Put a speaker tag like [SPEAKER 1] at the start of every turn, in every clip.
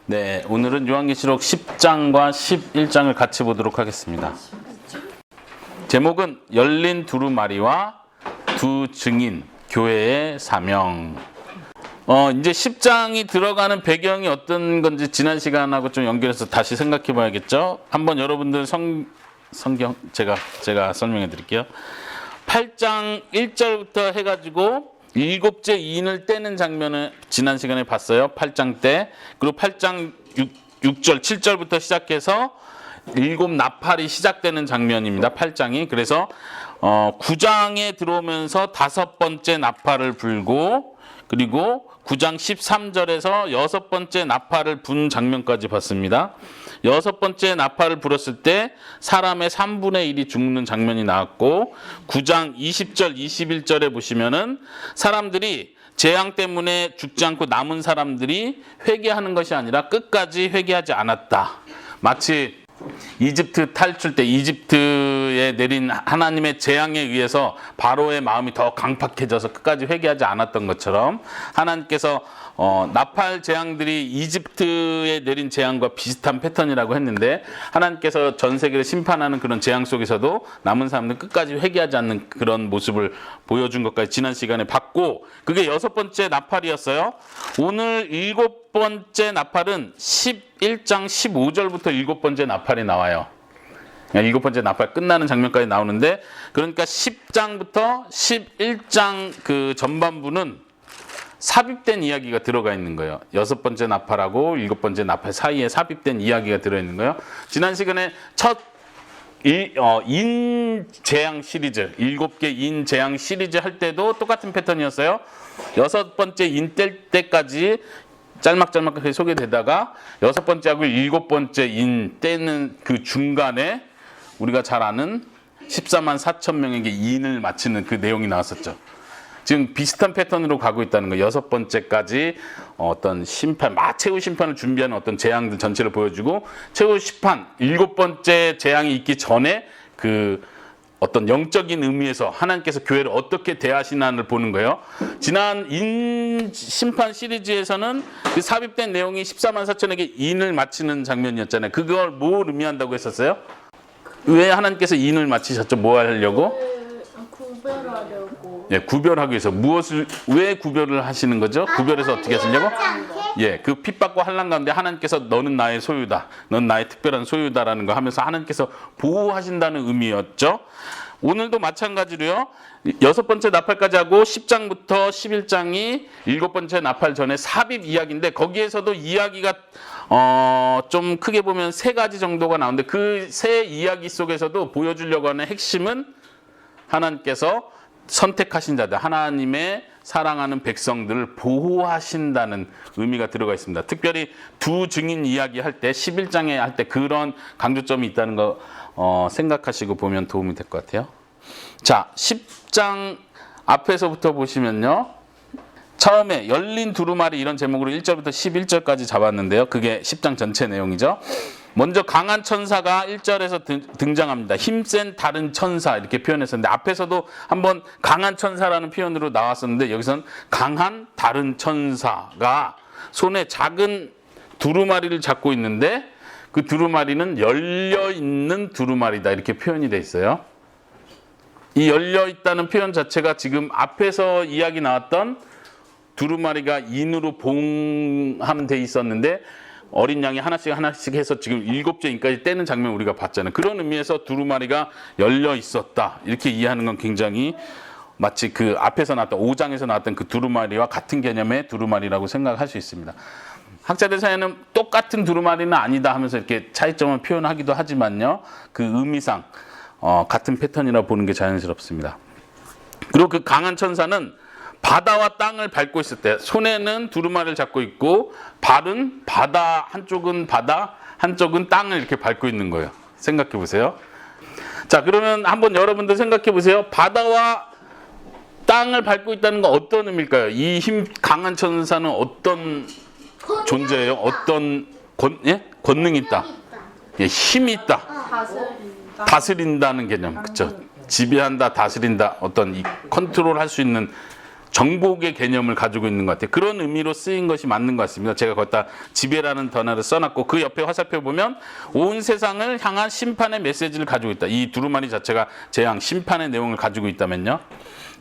[SPEAKER 1] 네, 오늘은 요한계시록 10장과 11장을 같이 보도록 하겠습니다. 제목은 열린 두루마리와 두 증인, 교회의 사명. 이제 10장이 들어가는 배경이 어떤 건지 지난 시간하고 좀 연결해서 다시 생각해 봐야겠죠? 한번 여러분들 성경 제가 설명해 드릴게요. 8장 1절부터 해가지고 일곱째 인을 떼는 장면을 지난 시간에 봤어요. 8장 때. 그리고 8장 6절, 7절부터 시작해서 일곱 나팔이 시작되는 장면입니다. 8장이. 그래서 9장에 들어오면서 다섯 번째 나팔을 불고, 그리고 9장 13절에서 여섯 번째 나팔을 분 장면까지 봤습니다. 여섯 번째 나팔을 불었을 때 사람의 3분의 1이 죽는 장면이 나왔고, 9장 20절, 21절에 보시면은 사람들이 재앙 때문에 죽지 않고 남은 사람들이 회개하는 것이 아니라 끝까지 회개하지 않았다. 마치 이집트 탈출 때 이집트에 내린 하나님의 재앙에 의해서 바로의 마음이 더 강팍해져서 끝까지 회개하지 않았던 것처럼 하나님께서 나팔 재앙들이 이집트에 내린 재앙과 비슷한 패턴이라고 했는데, 하나님께서 전 세계를 심판하는 그런 재앙 속에서도 남은 사람들 끝까지 회개하지 않는 그런 모습을 보여준 것까지 지난 시간에 봤고, 그게 여섯 번째 나팔이었어요. 오늘 일곱 번째 나팔은 11장 15절부터 일곱 번째 나팔이 나와요. 일곱 번째 나팔 끝나는 장면까지 나오는데, 그러니까 10장부터 11장 그 전반부는 삽입된 이야기가 들어가 있는 거예요. 여섯 번째 나팔하고 일곱 번째 나팔 사이에 삽입된 이야기가 들어있는 거예요. 지난 시간에 첫 인재앙 시리즈, 7개 인재앙 시리즈 할 때도 똑같은 패턴이었어요. 여섯 번째 인 뗄 때까지 짤막짤막하게 소개되다가 여섯 번째하고 일곱 번째 인 떼는 그 중간에 우리가 잘 아는 14만 4천 명에게 인을 마치는 그 내용이 나왔었죠. 지금 비슷한 패턴으로 가고 있다는 거예요. 여섯 번째까지 어떤 심판, 최후 심판을 준비하는 어떤 재앙들 전체를 보여주고, 최후 심판, 일곱 번째 재앙이 있기 전에 그 어떤 영적인 의미에서 하나님께서 교회를 어떻게 대하시나를 보는 거예요. 지난 인 심판 시리즈에서는 그 삽입된 내용이 14만 4천에게 인을 마치는 장면이었잖아요. 그걸 뭘 의미한다고 했었어요? 왜 하나님께서 인을 마치셨죠? 뭐 하려고?
[SPEAKER 2] 구별하려고.
[SPEAKER 1] 예, 구별하기 위해서. 무엇을 왜 구별을 하시는 거죠? 구별해서 어떻게 하시려고? 예, 그 핍박과 환난 가운데 하나님께서 너는 나의 소유다, 넌 나의 특별한 소유다라는 거 하면서 하나님께서 보호하신다는 의미였죠. 오늘도 마찬가지로요. 여섯 번째 나팔까지 하고 10장부터 11장이 일곱 번째 나팔 전에 삽입 이야기인데, 거기에서도 이야기가 좀 크게 보면 세 가지 정도가 나오는데, 그 세 이야기 속에서도 보여주려고 하는 핵심은 하나님께서 선택하신 자들, 하나님의 사랑하는 백성들을 보호하신다는 의미가 들어가 있습니다. 특별히 두 증인 이야기 할 때, 11장에 할 때 그런 강조점이 있다는 거 생각하시고 보면 도움이 될 것 같아요. 자, 10장 앞에서부터 보시면요. 처음에 열린 두루마리 이런 제목으로 1절부터 11절까지 잡았는데요. 그게 10장 전체 내용이죠. 먼저 강한 천사가 1절에서 등장합니다. 힘센 다른 천사 이렇게 표현했었는데, 앞에서도 한번 강한 천사라는 표현으로 나왔었는데, 여기서는 강한 다른 천사가 손에 작은 두루마리를 잡고 있는데, 그 두루마리는 열려있는 두루마리다 이렇게 표현이 돼 있어요. 이 열려있다는 표현 자체가 지금 앞에서 이야기 나왔던 두루마리가 인으로 봉함돼 있었는데, 어린 양이 하나씩 해서 지금 일곱째 인까지 떼는 장면 우리가 봤잖아요. 그런 의미에서 두루마리가 열려 있었다 이렇게 이해하는 건 굉장히 마치 그 앞에서 나왔던 5장에서 나왔던 그 두루마리와 같은 개념의 두루마리라고 생각할 수 있습니다. 학자들 사이에는 똑같은 두루마리는 아니다 하면서 이렇게 차이점을 표현하기도 하지만요, 그 의미상 같은 패턴이라 보는 게 자연스럽습니다. 그리고 그 강한 천사는 바다와 땅을 밟고 있을 때 손에는 두루마리를 잡고 있고, 발은 바다, 한쪽은 바다, 한쪽은 땅을 이렇게 밟고 있는 거예요. 생각해 보세요. 자, 그러면 한번 여러분들 생각해 보세요. 바다와 땅을 밟고 있다는 건 어떤 의미일까요? 이 힘 강한 천사는 어떤 존재예요? 어떤 권능이 있다. 예, 힘이 있다. 다스린다는 개념. 그렇죠? 지배한다, 다스린다, 어떤 이 컨트롤할 수 있는 정복의 개념을 가지고 있는 것 같아요. 그런 의미로 쓰인 것이 맞는 것 같습니다. 제가 거기다 지배라는 단어를 써놨고 그 옆에 화살표 보면 온 세상을 향한 심판의 메시지를 가지고 있다. 이 두루마리 자체가 재앙, 심판의 내용을 가지고 있다면요.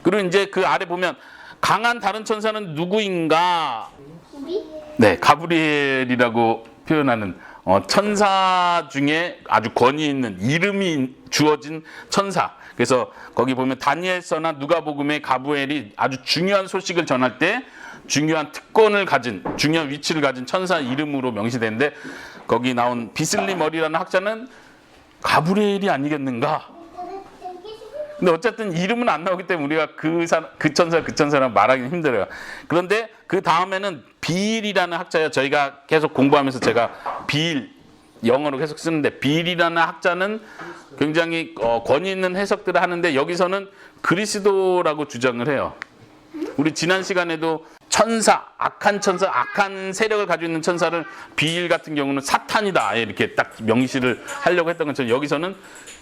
[SPEAKER 1] 그리고 이제 그 아래 보면 강한 다른 천사는 누구인가? 네, 가브리엘이라고 표현하는 천사 중에 아주 권위 있는 이름이 주어진 천사. 그래서 거기 보면 다니엘서나 누가복음의 가브리엘이 아주 중요한 소식을 전할 때 중요한 특권을 가진, 중요한 위치를 가진 천사 이름으로 명시되는데 거기 나온 비슬리 머리라는 학자는 가브리엘이 아니겠는가? 근데 어쨌든 이름은 안 나오기 때문에 우리가 그 천사랑 말하기는 힘들어요. 그런데 그 다음에는 비일이라는 학자예요. 저희가 계속 공부하면서 제가 비일, 영어로 계속 쓰는데 비일이라는 학자는 굉장히 권위 있는 해석들을 하는데 여기서는 그리스도라고 주장을 해요. 우리 지난 시간에도 천사, 악한 천사, 악한 세력을 가지고 있는 천사를 비일 같은 경우는 사탄이다 이렇게 딱 명시를 하려고 했던 것처럼 여기서는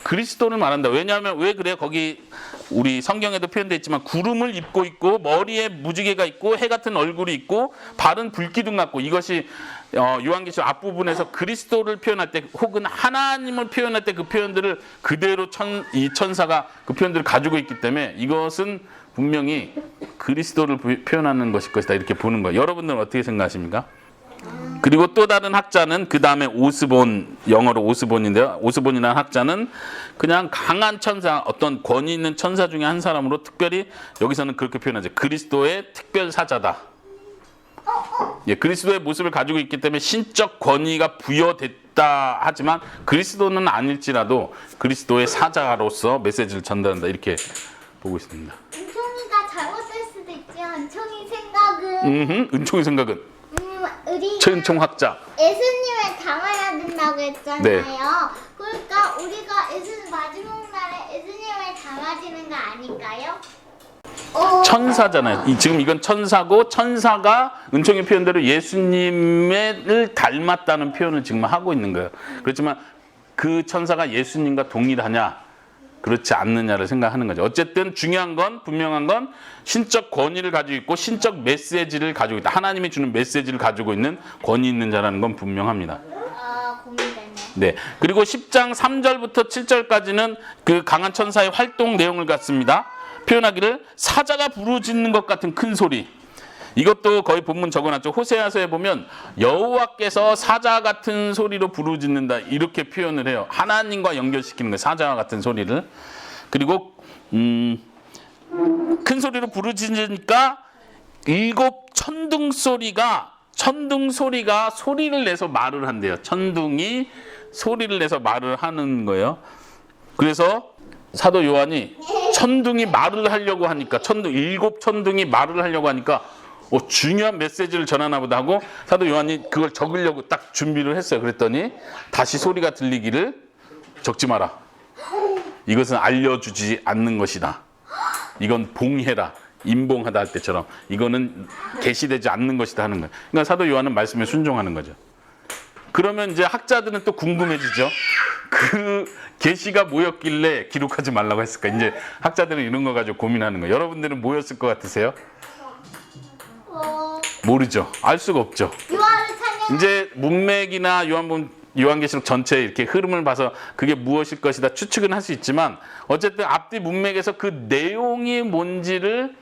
[SPEAKER 1] 그리스도를 말한다. 왜냐하면 왜 그래요? 거기 우리 성경에도 표현되어 있지만 구름을 입고 있고 머리에 무지개가 있고 해 같은 얼굴이 있고 발은 불기둥 같고 이것이 요한계시록 앞부분에서 그리스도를 표현할 때 혹은 하나님을 표현할 때 그 표현들을 그대로 이 천사가 그 표현들을 가지고 있기 때문에 이것은 분명히 그리스도를 표현하는 것일 것이다 이렇게 보는 거예요. 여러분들은 어떻게 생각하십니까? 그리고 또 다른 학자는 그 다음에 오스본, 영어로 오스본인데요. 오스본이라는 학자는 그냥 강한 천사, 어떤 권위 있는 천사 중에 한 사람으로 특별히 여기서는 그렇게 표현하죠. 그리스도의 특별 사자다. 예, 그리스도의 모습을 가지고 있기 때문에 신적 권위가 부여됐다 하지만 그리스도는 아닐지라도 그리스도의 사자로서 메시지를 전달한다 이렇게 보고 있습니다.
[SPEAKER 2] 은총이가 잘못될 수도 있지. 은총이 생각은
[SPEAKER 1] 은총이 생각은
[SPEAKER 2] 우리
[SPEAKER 1] 최은총 학자
[SPEAKER 2] 예수님을 닮아야 된다고 했잖아요.
[SPEAKER 1] 네.
[SPEAKER 2] 그러니까 우리가 예수님 마지막 날에 예수님을 닮아지는 거 아닐까요?
[SPEAKER 1] 천사잖아요. 지금 이건 천사고 천사가 은총의 표현대로 예수님을 닮았다는 표현을 지금 하고 있는 거예요. 그렇지만 그 천사가 예수님과 동일하냐? 그렇지 않느냐를 생각하는 거죠. 어쨌든 중요한 건 분명한 건 신적 권위를 가지고 있고 신적 메시지를 가지고 있다. 하나님이 주는 메시지를 가지고 있는 권위 있는 자라는 건 분명합니다.
[SPEAKER 2] 고민되네.
[SPEAKER 1] 네. 그리고 10장 3절부터 7절까지는 그 강한 천사의 활동 내용을 갖습니다. 표현하기를 사자가 부르짖는 것 같은 큰 소리. 이것도 거의 본문 적어놨죠. 호세아서에 보면 여호와께서 사자 같은 소리로 부르짖는다 이렇게 표현을 해요. 하나님과 연결시키는 거예요. 사자와 같은 소리를. 그리고 큰 소리로 부르짖으니까 7 천둥 소리가 소리를 내서 말을 한대요. 천둥이 소리를 내서 말을 하는 거예요. 그래서 사도 요한이 천둥이 말을 하려고 하니까 7 천둥이 말을 하려고 하니까 중요한 메시지를 전하나 보다 하고 사도 요한이 그걸 적으려고 딱 준비를 했어요. 그랬더니 다시 소리가 들리기를 적지 마라. 이것은 알려주지 않는 것이다. 이건 봉해라. 임봉하다 할 때처럼 이거는 계시되지 않는 것이다 하는 거예요. 그러니까 사도 요한은 말씀에 순종하는 거죠. 그러면 이제 학자들은 또 궁금해지죠. 그 계시가 뭐였길래 기록하지 말라고 했을까? 이제 학자들은 이런 거 가지고 고민하는 거예요. 여러분들은 뭐였을 것 같으세요? 모르죠. 알 수가 없죠. 이제 문맥이나 요한계시록 전체 이렇게 흐름을 봐서 그게 무엇일 것이다 추측은 할 수 있지만 어쨌든 앞뒤 문맥에서 그 내용이 뭔지를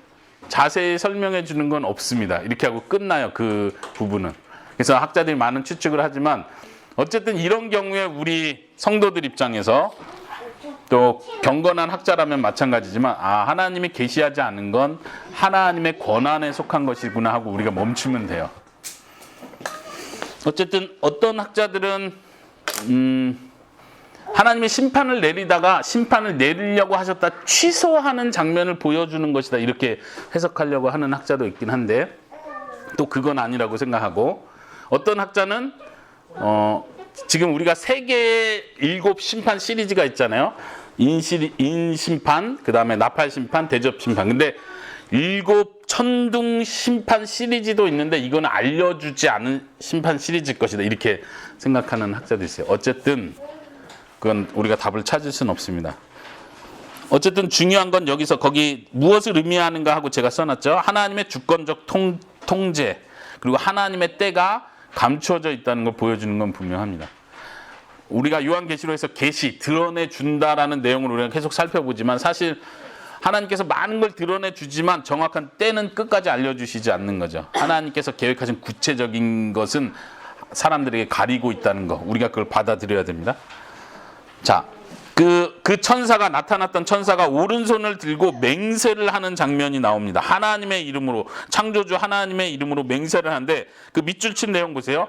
[SPEAKER 1] 자세히 설명해 주는 건 없습니다. 이렇게 하고 끝나요. 그 부분은. 그래서 학자들이 많은 추측을 하지만 어쨌든 이런 경우에 우리 성도들 입장에서 또 경건한 학자라면 마찬가지지만 하나님이 계시하지 않은 건 하나님의 권한에 속한 것이구나 하고 우리가 멈추면 돼요. 어쨌든 어떤 학자들은 하나님이 심판을 내리다가 심판을 내리려고 하셨다 취소하는 장면을 보여주는 것이다 이렇게 해석하려고 하는 학자도 있긴 한데 또 그건 아니라고 생각하고 어떤 학자는 지금 우리가 3개의 7 심판 시리즈가 있잖아요. 인심판, 그 다음에 나팔심판, 대접심판. 근데 7 천둥 심판 시리즈도 있는데 이거는 알려주지 않은 심판 시리즈일 것이다. 이렇게 생각하는 학자도 있어요. 어쨌든 그건 우리가 답을 찾을 수는 없습니다. 어쨌든 중요한 건 여기서 거기 무엇을 의미하는가 하고 제가 써놨죠. 하나님의 주권적 통제 그리고 하나님의 때가 감추어져 있다는 걸 보여주는 건 분명합니다. 우리가 요한계시록에서 계시 드러내준다라는 내용을 우리가 계속 살펴보지만 사실 하나님께서 많은 걸 드러내주지만 정확한 때는 끝까지 알려주시지 않는 거죠. 하나님께서 계획하신 구체적인 것은 사람들에게 가리고 있다는 거, 우리가 그걸 받아들여야 됩니다. 자, 그 천사가 나타났던 천사가 오른손을 들고 맹세를 하는 장면이 나옵니다. 하나님의 이름으로, 창조주 하나님의 이름으로 맹세를 하는데 그 밑줄 친 내용 보세요.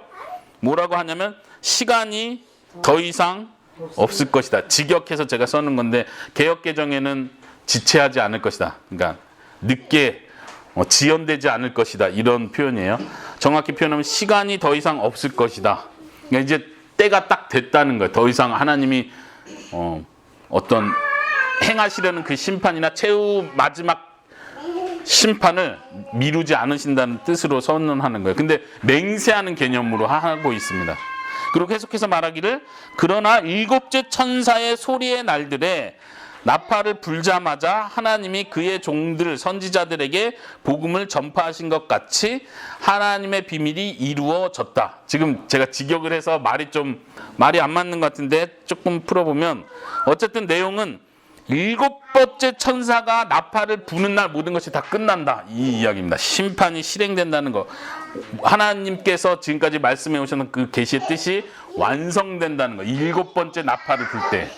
[SPEAKER 1] 뭐라고 하냐면 시간이 더 이상 없을 것이다. 직역해서 제가 써는 건데 개역개정에는 지체하지 않을 것이다. 그러니까 늦게 지연되지 않을 것이다. 이런 표현이에요. 정확히 표현하면 시간이 더 이상 없을 것이다. 그러니까 이제 때가 딱 됐다는 거예요. 더 이상 하나님이 어떤 행하시려는 그 심판이나 최후 마지막 심판을 미루지 않으신다는 뜻으로 선언하는 거예요. 근데 맹세하는 개념으로 하고 있습니다. 그리고 계속해서 말하기를 그러나 일곱째 천사의 소리의 날들에 나팔을 불자마자 하나님이 그의 종들 선지자들에게 복음을 전파하신 것 같이 하나님의 비밀이 이루어졌다. 지금 제가 직역을 해서 말이 안 맞는 것 같은데 조금 풀어보면 어쨌든 내용은 일곱 번째 천사가 나팔을 부는 날 모든 것이 다 끝난다. 이 이야기입니다. 심판이 실행된다는 거. 하나님께서 지금까지 말씀해 오셨던 그 계시의 뜻이 완성된다는 거. 일곱 번째 나팔을 불 때.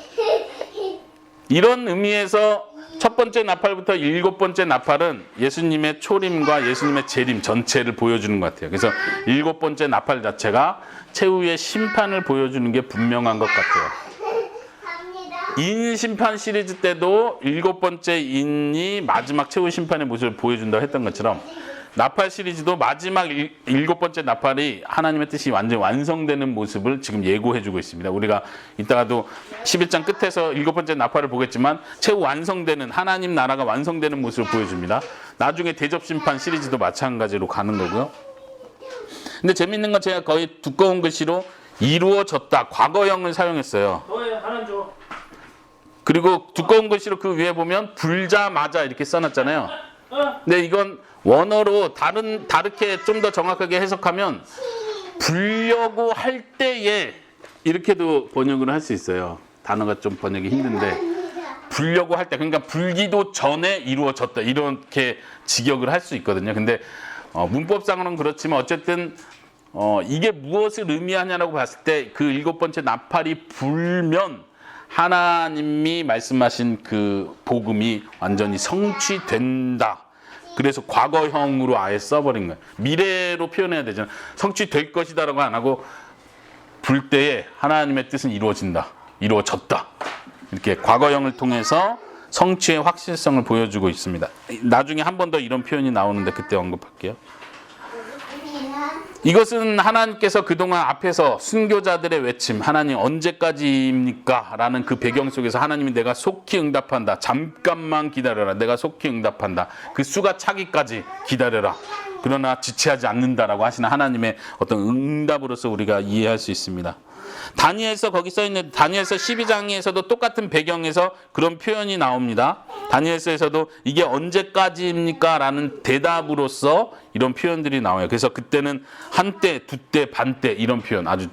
[SPEAKER 1] 이런 의미에서 첫 번째 나팔부터 일곱 번째 나팔은 예수님의 초림과 예수님의 재림 전체를 보여주는 것 같아요. 그래서 일곱 번째 나팔 자체가 최후의 심판을 보여주는 게 분명한 것 같아요. 인 심판 시리즈 때도 일곱 번째 인이 마지막 최후 심판의 모습을 보여준다고 했던 것처럼 나팔 시리즈도 마지막 일곱 번째 나팔이 하나님의 뜻이 완전히 완성되는 모습을 지금 예고해주고 있습니다. 우리가 이따가도 11장 끝에서 일곱 번째 나팔을 보겠지만 최후 완성되는 하나님 나라가 완성되는 모습을 보여줍니다. 나중에 대접심판 시리즈도 마찬가지로 가는 거고요. 근데 재밌는 건 제가 거의 두꺼운 글씨로 이루어졌다. 과거형을 사용했어요. 그리고 두꺼운 글씨로 그 위에 보면 불자마자 이렇게 써놨잖아요. 근데 이건 원어로 다르게 좀 더 정확하게 해석하면 불려고 할 때에 이렇게도 번역을 할 수 있어요. 단어가 좀 번역이 힘든데 불려고 할 때, 그러니까 불기도 전에 이루어졌다 이렇게 직역을 할 수 있거든요. 근데 문법상으로는 그렇지만 어쨌든 이게 무엇을 의미하냐라고 봤을 때 그 일곱 번째 나팔이 불면 하나님이 말씀하신 그 복음이 완전히 성취된다. 그래서 과거형으로 아예 써버린 거예요. 미래로 표현해야 되잖아요. 성취될 것이다라고 안 하고 불 때에 하나님의 뜻은 이루어진다. 이루어졌다. 이렇게 과거형을 통해서 성취의 확실성을 보여주고 있습니다. 나중에 한 번 더 이런 표현이 나오는데 그때 언급할게요. 이것은 하나님께서 그동안 앞에서 순교자들의 외침, 하나님 언제까지입니까? 라는 그 배경 속에서 하나님이 내가 속히 응답한다. 잠깐만 기다려라. 내가 속히 응답한다. 그 수가 차기까지 기다려라. 그러나 지체하지 않는다라고 하시는 하나님의 어떤 응답으로서 우리가 이해할 수 있습니다. 다니엘서 거기 써있는 다니엘서 12장에서도 똑같은 배경에서 그런 표현이 나옵니다. 다니엘서에서도 이게 언제까지입니까? 라는 대답으로서 이런 표현들이 나와요. 그래서 그때는 한때, 두때, 반때 이런 표현 아주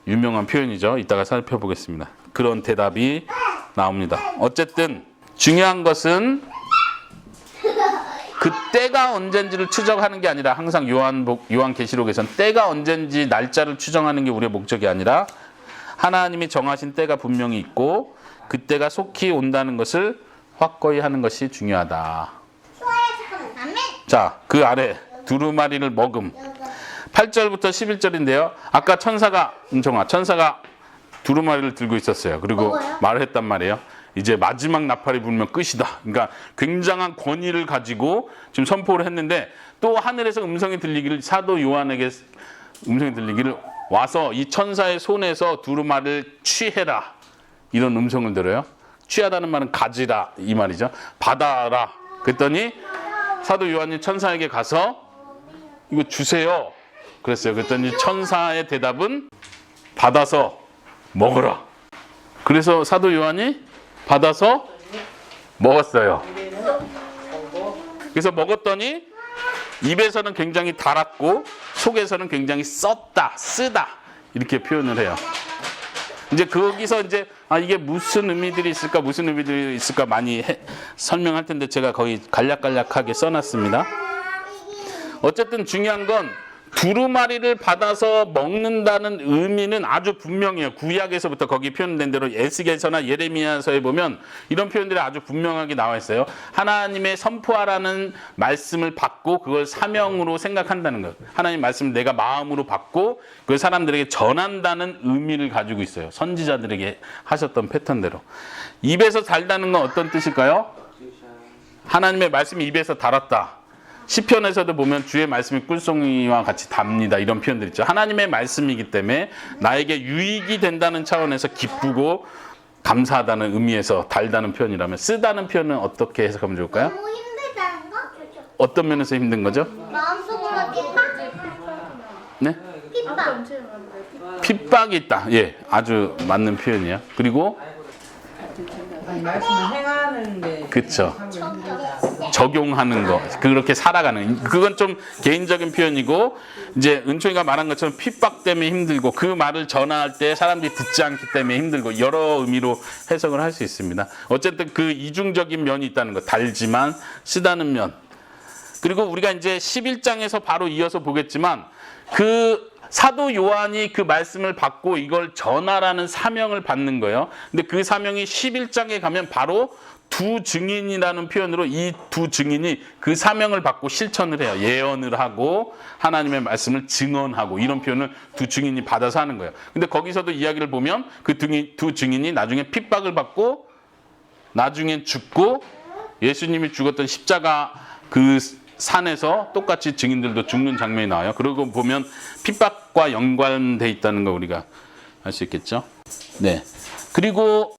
[SPEAKER 1] 유명한 표현이죠. 이따가 살펴보겠습니다. 그런 대답이 나옵니다. 어쨌든 중요한 것은 그 때가 언젠지를 추정하는 게 아니라 항상 요한계시록에서는 때가 언젠지 날짜를 추정하는 게 우리의 목적이 아니라 하나님이 정하신 때가 분명히 있고 그 때가 속히 온다는 것을 확고히 하는 것이 중요하다. 자, 그 아래 두루마리를 먹음. 8절부터 11절인데요. 아까 천사가 두루마리를 들고 있었어요. 그리고 말을 했단 말이에요. 이제 마지막 나팔이 불면 끝이다. 그러니까 굉장한 권위를 가지고 지금 선포를 했는데 또 하늘에서 음성이 들리기를 사도 요한에게 음성이 들리기를 와서 이 천사의 손에서 두루마리를 취해라. 이런 음성을 들어요. 취하다는 말은 가지라 이 말이죠. 받아라. 그랬더니 사도 요한이 천사에게 가서 이거 주세요. 그랬어요. 그랬더니 천사의 대답은 받아서 먹어라. 그래서 사도 요한이 받아서 먹었어요. 그래서 먹었더니 입에서는 굉장히 달았고 속에서는 굉장히 썼다, 쓰다 이렇게 표현을 해요. 이제 거기서 이제 이게 무슨 의미들이 있을까, 무슨 의미들이 있을까 많이 설명할 텐데 제가 거의 간략간략하게 써놨습니다. 어쨌든 중요한 건 두루마리를 받아서 먹는다는 의미는 아주 분명해요. 구약에서부터 거기 표현된 대로 에스겔서나 예레미야서에 보면 이런 표현들이 아주 분명하게 나와 있어요. 하나님의 선포하라는 말씀을 받고 그걸 사명으로 생각한다는 것. 하나님 말씀을 내가 마음으로 받고 그걸 사람들에게 전한다는 의미를 가지고 있어요. 선지자들에게 하셨던 패턴대로. 입에서 달다는 건 어떤 뜻일까요? 하나님의 말씀이 입에서 달았다. 시편에서도 보면 주의 말씀이 꿀송이와 같이 답니다. 이런 표현들 있죠. 하나님의 말씀이기 때문에 나에게 유익이 된다는 차원에서 기쁘고 감사하다는 의미에서 달다는 표현이라면 쓰다는 표현은 어떻게 해석하면 좋을까요?
[SPEAKER 2] 너무 힘들다는 거?
[SPEAKER 1] 어떤 면에서 힘든 거죠?
[SPEAKER 2] 마음속으로 핍박?
[SPEAKER 1] 네?
[SPEAKER 2] 핍박.
[SPEAKER 1] 핍박이 있다. 예, 아주 맞는 표현이에요. 그리고
[SPEAKER 3] 말씀을 행하는데
[SPEAKER 1] 그쵸. 적용하는 거, 그렇게 살아가는, 그건 좀 개인적인 표현이고, 이제 은총이가 말한 것처럼 핍박 때문에 힘들고 그 말을 전할 때 사람들이 듣지 않기 때문에 힘들고 여러 의미로 해석을 할 수 있습니다. 어쨌든 그 이중적인 면이 있다는 거, 달지만 쓰다는 면. 그리고 우리가 이제 11장에서 바로 이어서 보겠지만 그 사도 요한이 그 말씀을 받고 이걸 전하라는 사명을 받는 거예요. 근데 그 사명이 11장에 가면 바로 두 증인이라는 표현으로 이 두 증인이 그 사명을 받고 실천을 해요. 예언을 하고 하나님의 말씀을 증언하고 이런 표현을 두 증인이 받아서 하는 거예요. 근데 거기서도 이야기를 보면 그 두 증인이 나중에 핍박을 받고 나중엔 죽고 예수님이 죽었던 십자가 그 산에서 똑같이 증인들도 죽는 장면이 나와요. 그러고 보면 핍박과 연관돼 있다는 거 우리가 알 수 있겠죠. 네. 그리고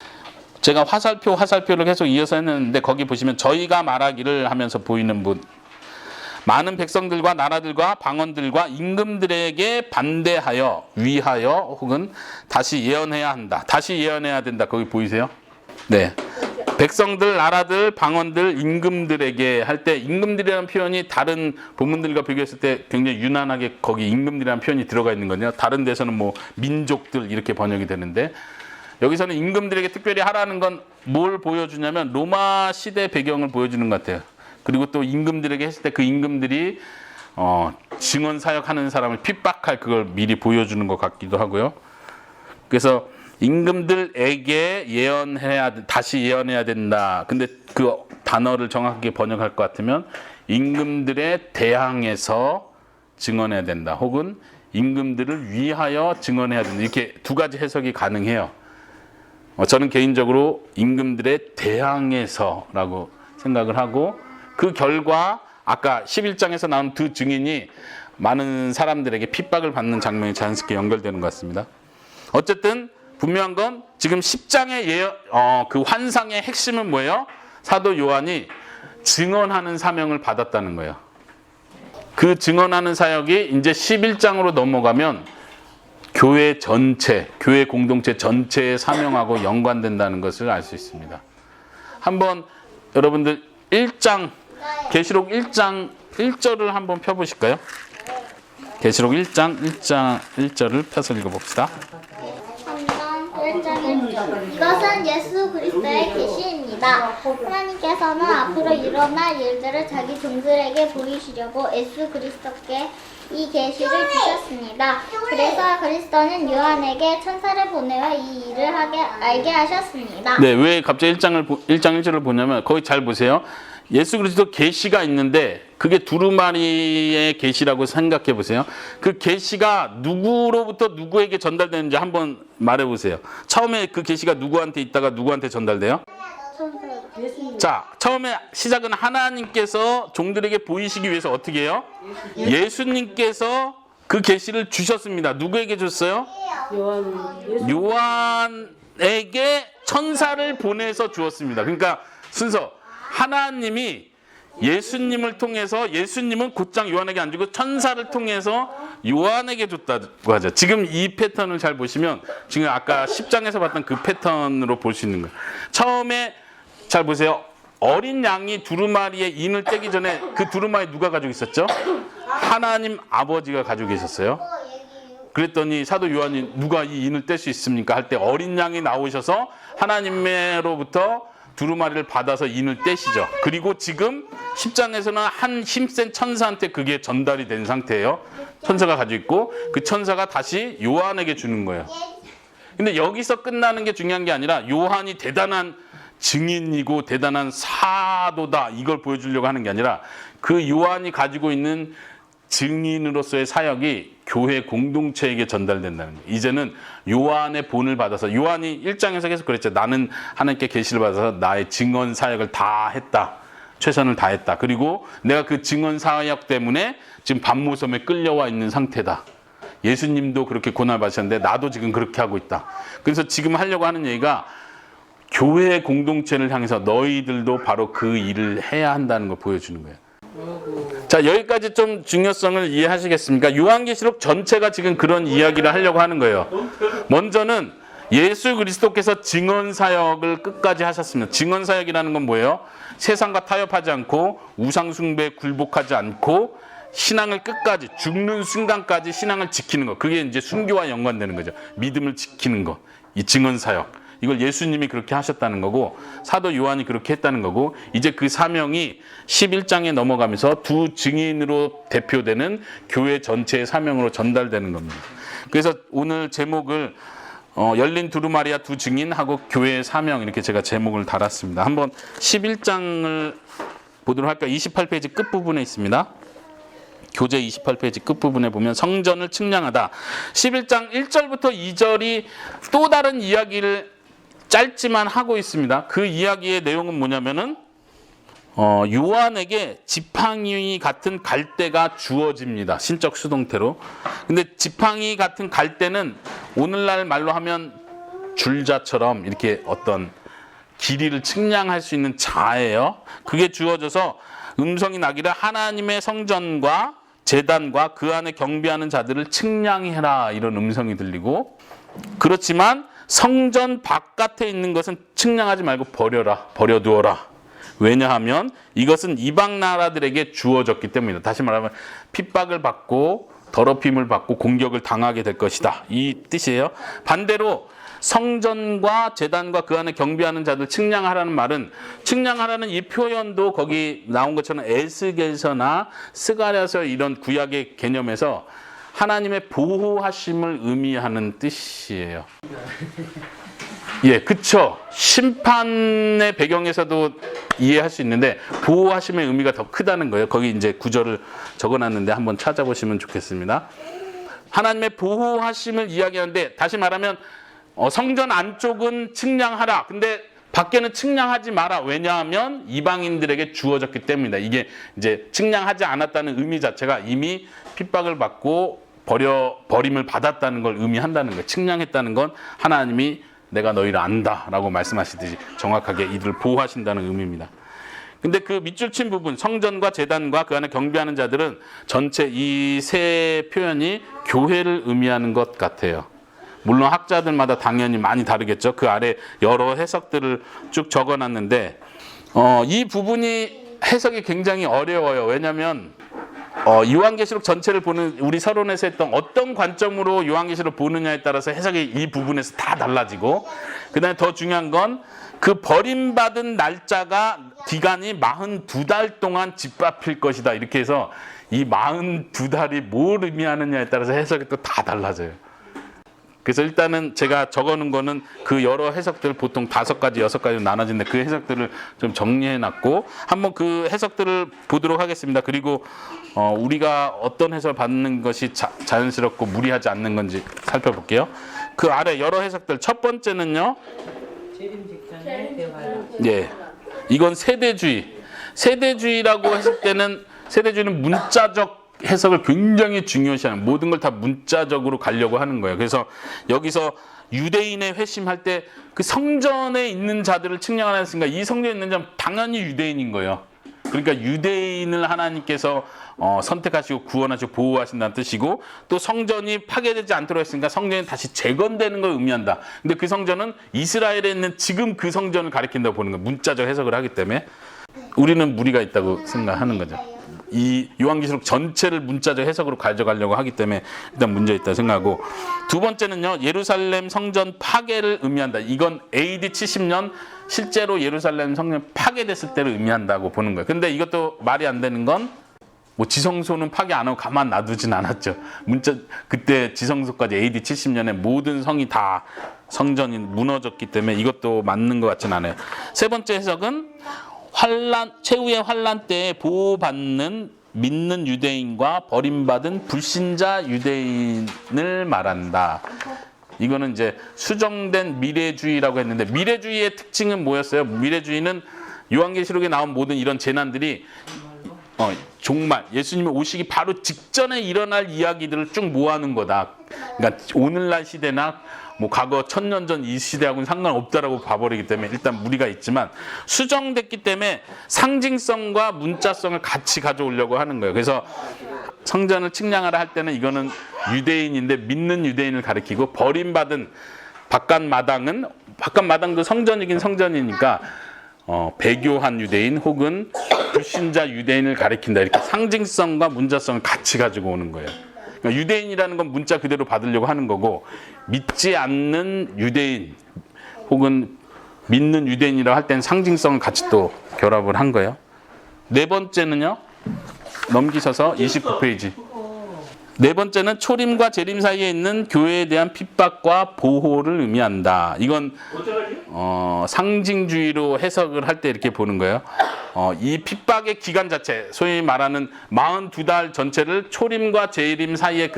[SPEAKER 1] 제가 화살표를 계속 이어서 했는데 거기 보시면 저희가 말하기를 하면서 보이는 분. 많은 백성들과 나라들과 방언들과 임금들에게 반대하여 위하여 혹은 다시 예언해야 한다. 다시 예언해야 된다. 거기 보이세요? 네. 백성들, 나라들, 방언들, 임금들에게 할 때 임금들이라는 표현이 다른 본문들과 비교했을 때 굉장히 유난하게 거기 임금들이라는 표현이 들어가 있는 거냐. 다른 데서는 뭐 민족들 이렇게 번역이 되는데 여기서는 임금들에게 특별히 하라는 건 뭘 보여주냐면 로마 시대 배경을 보여주는 것 같아요. 그리고 또 임금들에게 했을 때 그 임금들이 증언 사역하는 사람을 핍박할 그걸 미리 보여주는 것 같기도 하고요. 그래서 임금들에게 다시 예언해야 된다. 근데 그 단어를 정확하게 번역할 것 같으면 임금들에 대항해서 증언해야 된다. 혹은 임금들을 위하여 증언해야 된다. 이렇게 두 가지 해석이 가능해요. 저는 개인적으로 임금들에 대항해서라고 생각을 하고 그 결과 아까 11장에서 나온 두 증인이 많은 사람들에게 핍박을 받는 장면이 자연스럽게 연결되는 것 같습니다. 어쨌든 분명한 건 지금 10장의 그 환상의 핵심은 뭐예요? 사도 요한이 증언하는 사명을 받았다는 거예요. 그 증언하는 사역이 이제 11장으로 넘어가면 교회 전체, 교회 공동체 전체의 사명하고 연관된다는 것을 알 수 있습니다. 한번 여러분들 1장, 계시록 1장 1절을 한번 펴보실까요? 계시록 1장 1절을 펴서 읽어봅시다.
[SPEAKER 2] 이것은 예수 그리스도의 계시입니다. 하나님께서는 앞으로 일어날 일들을 자기 종들에게 보이시려고 예수 그리스도께 이 계시를 주셨습니다. 그래서 그리스도는 요한에게 천사를 보내어 이 일을 알게 하셨습니다.
[SPEAKER 1] 네, 왜 갑자기 1장 1절을 보냐면 거기 잘 보세요. 예수 그리스도 계시가 있는데 그게 두루마리의 계시라고 생각해 보세요. 그 계시가 누구로부터 누구에게 전달되는지 한번 말해 보세요. 처음에 그 계시가 누구한테 있다가 누구한테 전달돼요? 자, 처음에 시작은 하나님께서 종들에게 보이시기 위해서 어떻게 해요? 예수님께서 그 계시를 주셨습니다. 누구에게 줬어요? 요한에게 천사를 보내서 주었습니다. 그러니까 순서 하나님이 예수님을 통해서 예수님은 곧장 요한에게 안 주고 천사를 통해서 요한에게 줬다고 하죠. 지금 이 패턴을 잘 보시면 지금 아까 10장에서 봤던 그 패턴으로 볼 수 있는 거예요. 처음에 잘 보세요. 어린 양이 두루마리에 인을 떼기 전에 그 두루마리 누가 가지고 있었죠? 하나님 아버지가 가지고 계셨어요. 그랬더니 사도 요한이 누가 이 인을 뗄 수 있습니까? 할 때 어린 양이 나오셔서 하나님으로부터 두루마리를 받아서 인을 떼시죠. 그리고 지금 10장에서는 한 힘센 천사한테 그게 전달이 된 상태예요. 천사가 가지고 있고 그 천사가 다시 요한에게 주는 거예요. 근데 여기서 끝나는 게 중요한 게 아니라 요한이 대단한 증인이고 대단한 사도다 이걸 보여주려고 하는 게 아니라 그 요한이 가지고 있는 증인으로서의 사역이 교회 공동체에게 전달된다는 거예요. 이제는 요한의 본을 받아서 요한이 1장에서 계속 그랬죠. 나는 하나님께 계시를 받아서 나의 증언 사역을 다 했다. 최선을 다했다. 그리고 내가 그 증언 사역 때문에 지금 반모섬에 끌려와 있는 상태다. 예수님도 그렇게 고난을 받으셨는데 나도 지금 그렇게 하고 있다. 그래서 지금 하려고 하는 얘기가 교회 공동체를 향해서 너희들도 바로 그 일을 해야 한다는 걸 보여주는 거예요. 자, 여기까지 좀 중요성을 이해하시겠습니까? 요한계시록 전체가 지금 그런 이야기를 하려고 하는 거예요. 먼저는 예수 그리스도께서 증언 사역을 끝까지 하셨습니다. 증언 사역이라는 건 뭐예요? 세상과 타협하지 않고 우상 숭배에 굴복하지 않고 신앙을 끝까지 죽는 순간까지 신앙을 지키는 거. 그게 이제 순교와 연관되는 거죠. 믿음을 지키는 거. 이 증언 사역. 이걸 예수님이 그렇게 하셨다는 거고 사도 요한이 그렇게 했다는 거고 이제 그 사명이 11장에 넘어가면서 두 증인으로 대표되는 교회 전체의 사명으로 전달되는 겁니다. 그래서 오늘 제목을 열린 두루마리와 두 증인하고 교회의 사명 이렇게 제가 제목을 달았습니다. 한번 11장을 보도록 할까요? 28페이지 끝부분에 있습니다. 교재 28페이지 끝부분에 보면 성전을 측량하다. 11장 1절부터 2절이 또 다른 이야기를 짧지만 하고 있습니다. 그 이야기의 내용은 뭐냐면은 요한에게 지팡이 같은 갈대가 주어집니다. 신적 수동태로. 근데 지팡이 같은 갈대는 오늘날 말로 하면 줄자처럼 이렇게 어떤 길이를 측량할 수 있는 자예요. 그게 주어져서 음성이 나기를 하나님의 성전과 제단과 그 안에 경배하는 자들을 측량해라 이런 음성이 들리고 그렇지만 성전 바깥에 있는 것은 측량하지 말고 버려두어라. 왜냐하면 이것은 이방 나라들에게 주어졌기 때문이다. 다시 말하면 핍박을 받고 더럽힘을 받고 공격을 당하게 될 것이다. 이 뜻이에요. 반대로 성전과 제단과 그 안에 경배하는 자들 측량하라는 말은 측량하라는 이 표현도 거기 나온 것처럼 에스겔서나 스가랴서 이런 구약의 개념에서 하나님의 보호하심을 의미하는 뜻이에요. 예, 그쵸. 심판의 배경에서도 이해할 수 있는데 보호하심의 의미가 더 크다는 거예요. 거기 이제 구절을 적어놨는데 한번 찾아보시면 좋겠습니다. 하나님의 보호하심을 이야기하는데 다시 말하면 성전 안쪽은 측량하라. 근데 밖에는 측량하지 마라. 왜냐하면 이방인들에게 주어졌기 때문이다. 이게 이제 측량하지 않았다는 의미 자체가 이미 핍박을 받고 버림을 받았다는 걸 의미한다는 거예요. 측량했다는 건 하나님이 내가 너희를 안다라고 말씀하시듯이 정확하게 이들을 보호하신다는 의미입니다. 근데 그 밑줄 친 부분 성전과 제단과 그 안에 경배하는 자들은 전체 이 세 표현이 교회를 의미하는 것 같아요. 물론 학자들마다 당연히 많이 다르겠죠. 그 아래 여러 해석들을 쭉 적어놨는데 이 부분이 해석이 굉장히 어려워요. 왜냐하면 요한계시록 전체를 보는 우리 서론에서 했던 어떤 관점으로 요한계시록을 보느냐에 따라서 해석이 이 부분에서 다 달라지고 그다음에 더 중요한 건 그 버림받은 날짜가 기간이 42달 동안 짓밟힐 것이다. 이렇게 해서 이 42달이 뭘 의미하느냐에 따라서 해석이 또 다 달라져요. 그래서 일단은 제가 적어놓은 거는 그 여러 해석들 보통 5가지, 6가지로 나눠진데 그 해석들을 좀 정리해놨고 한번 그 해석들을 보도록 하겠습니다. 그리고 우리가 어떤 해석을 받는 것이 자연스럽고 무리하지 않는 건지 살펴볼게요. 그 아래 여러 해석들 첫 번째는요. 예, 이건 세대주의. 세대주의라고 했을 때는 세대주의는 문자적 해석을 굉장히 중요시하는 모든 걸 다 문자적으로 가려고 하는 거예요. 그래서 여기서 유대인의 회심할 때 그 성전에 있는 자들을 측량하라 했으니까 이 성전에 있는 자는 당연히 유대인인 거예요. 그러니까 유대인을 하나님께서 선택하시고 구원하시고 보호하신다는 뜻이고 또 성전이 파괴되지 않도록 했으니까 성전이 다시 재건되는 걸 의미한다. 근데 그 성전은 이스라엘에 있는 지금 그 성전을 가리킨다고 보는 거예요. 문자적 해석을 하기 때문에. 우리는 무리가 있다고 생각하는 거죠. 이 요한계시록 전체를 문자적 해석으로 가져가려고 하기 때문에 일단 문제 있다고 생각하고, 두 번째는요, 예루살렘 성전 파괴를 의미한다. 이건 AD 70년 실제로 예루살렘 성전 파괴됐을 때를 의미한다고 보는 거예요. 근데 이것도 말이 안 되는 건 뭐 지성소는 파괴 안 하고 가만 놔두진 않았죠. 그때 지성소까지 AD 70년에 모든 성이 다 성전이 무너졌기 때문에 이것도 맞는 것 같진 않아요. 세 번째 해석은 최후의 환란 때에 보호받는 믿는 유대인과 버림받은 불신자 유대인을 말한다. 이거는 이제 수정된 미래주의라고 했는데, 미래주의의 특징은 뭐였어요? 미래주의는 요한계시록에 나온 모든 이런 재난들이 종말, 예수님이 오시기 바로 직전에 일어날 이야기들을 쭉 모아놓은 거다. 그러니까 오늘날 시대나 뭐 과거 1000년 전 이 시대하고는 상관없다라고 봐버리기 때문에 일단 무리가 있지만, 수정됐기 때문에 상징성과 문자성을 같이 가져오려고 하는 거예요. 그래서 성전을 측량하라 할 때는 이거는 유대인인데 믿는 유대인을 가리키고, 버림받은 바깥마당도 성전이긴 성전이니까 배교한 유대인 혹은 불신자 유대인을 가리킨다. 이렇게 상징성과 문자성을 같이 가지고 오는 거예요. 그러니까 유대인이라는 건 문자 그대로 받으려고 하는 거고, 믿지 않는 유대인 혹은 믿는 유대인이라고 할 때는 상징성을 같이 또 결합을 한 거예요. 네 번째는요, 넘기셔서 29페이지. 네 번째는 초림과 재림 사이에 있는 교회에 대한 핍박과 보호를 의미한다. 이건 상징주의로 해석을 할 때 이렇게 보는 거예요. 이 핍박의 기간 자체, 소위 말하는 42달 전체를 초림과 재림 사이에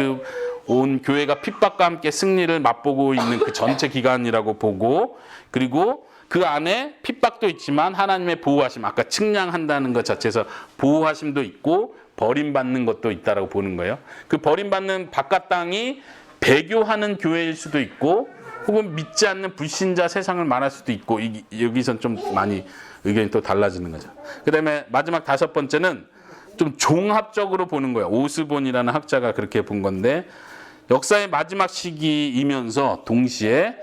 [SPEAKER 1] 온 교회가 핍박과 함께 승리를 맛보고 있는 그 전체 기간이라고 보고, 그리고 그 안에 핍박도 있지만 하나님의 보호하심, 아까 측량한다는 것 자체에서 보호하심도 있고 버림받는 것도 있다라고 보는 거예요. 그 버림받는 바깥 땅이 배교하는 교회일 수도 있고, 혹은 믿지 않는 불신자 세상을 말할 수도 있고, 여기선 좀 많이 의견이 또 달라지는 거죠. 그 다음에 마지막 다섯 번째는 좀 종합적으로 보는 거예요. 오스본이라는 학자가 그렇게 본 건데, 역사의 마지막 시기이면서 동시에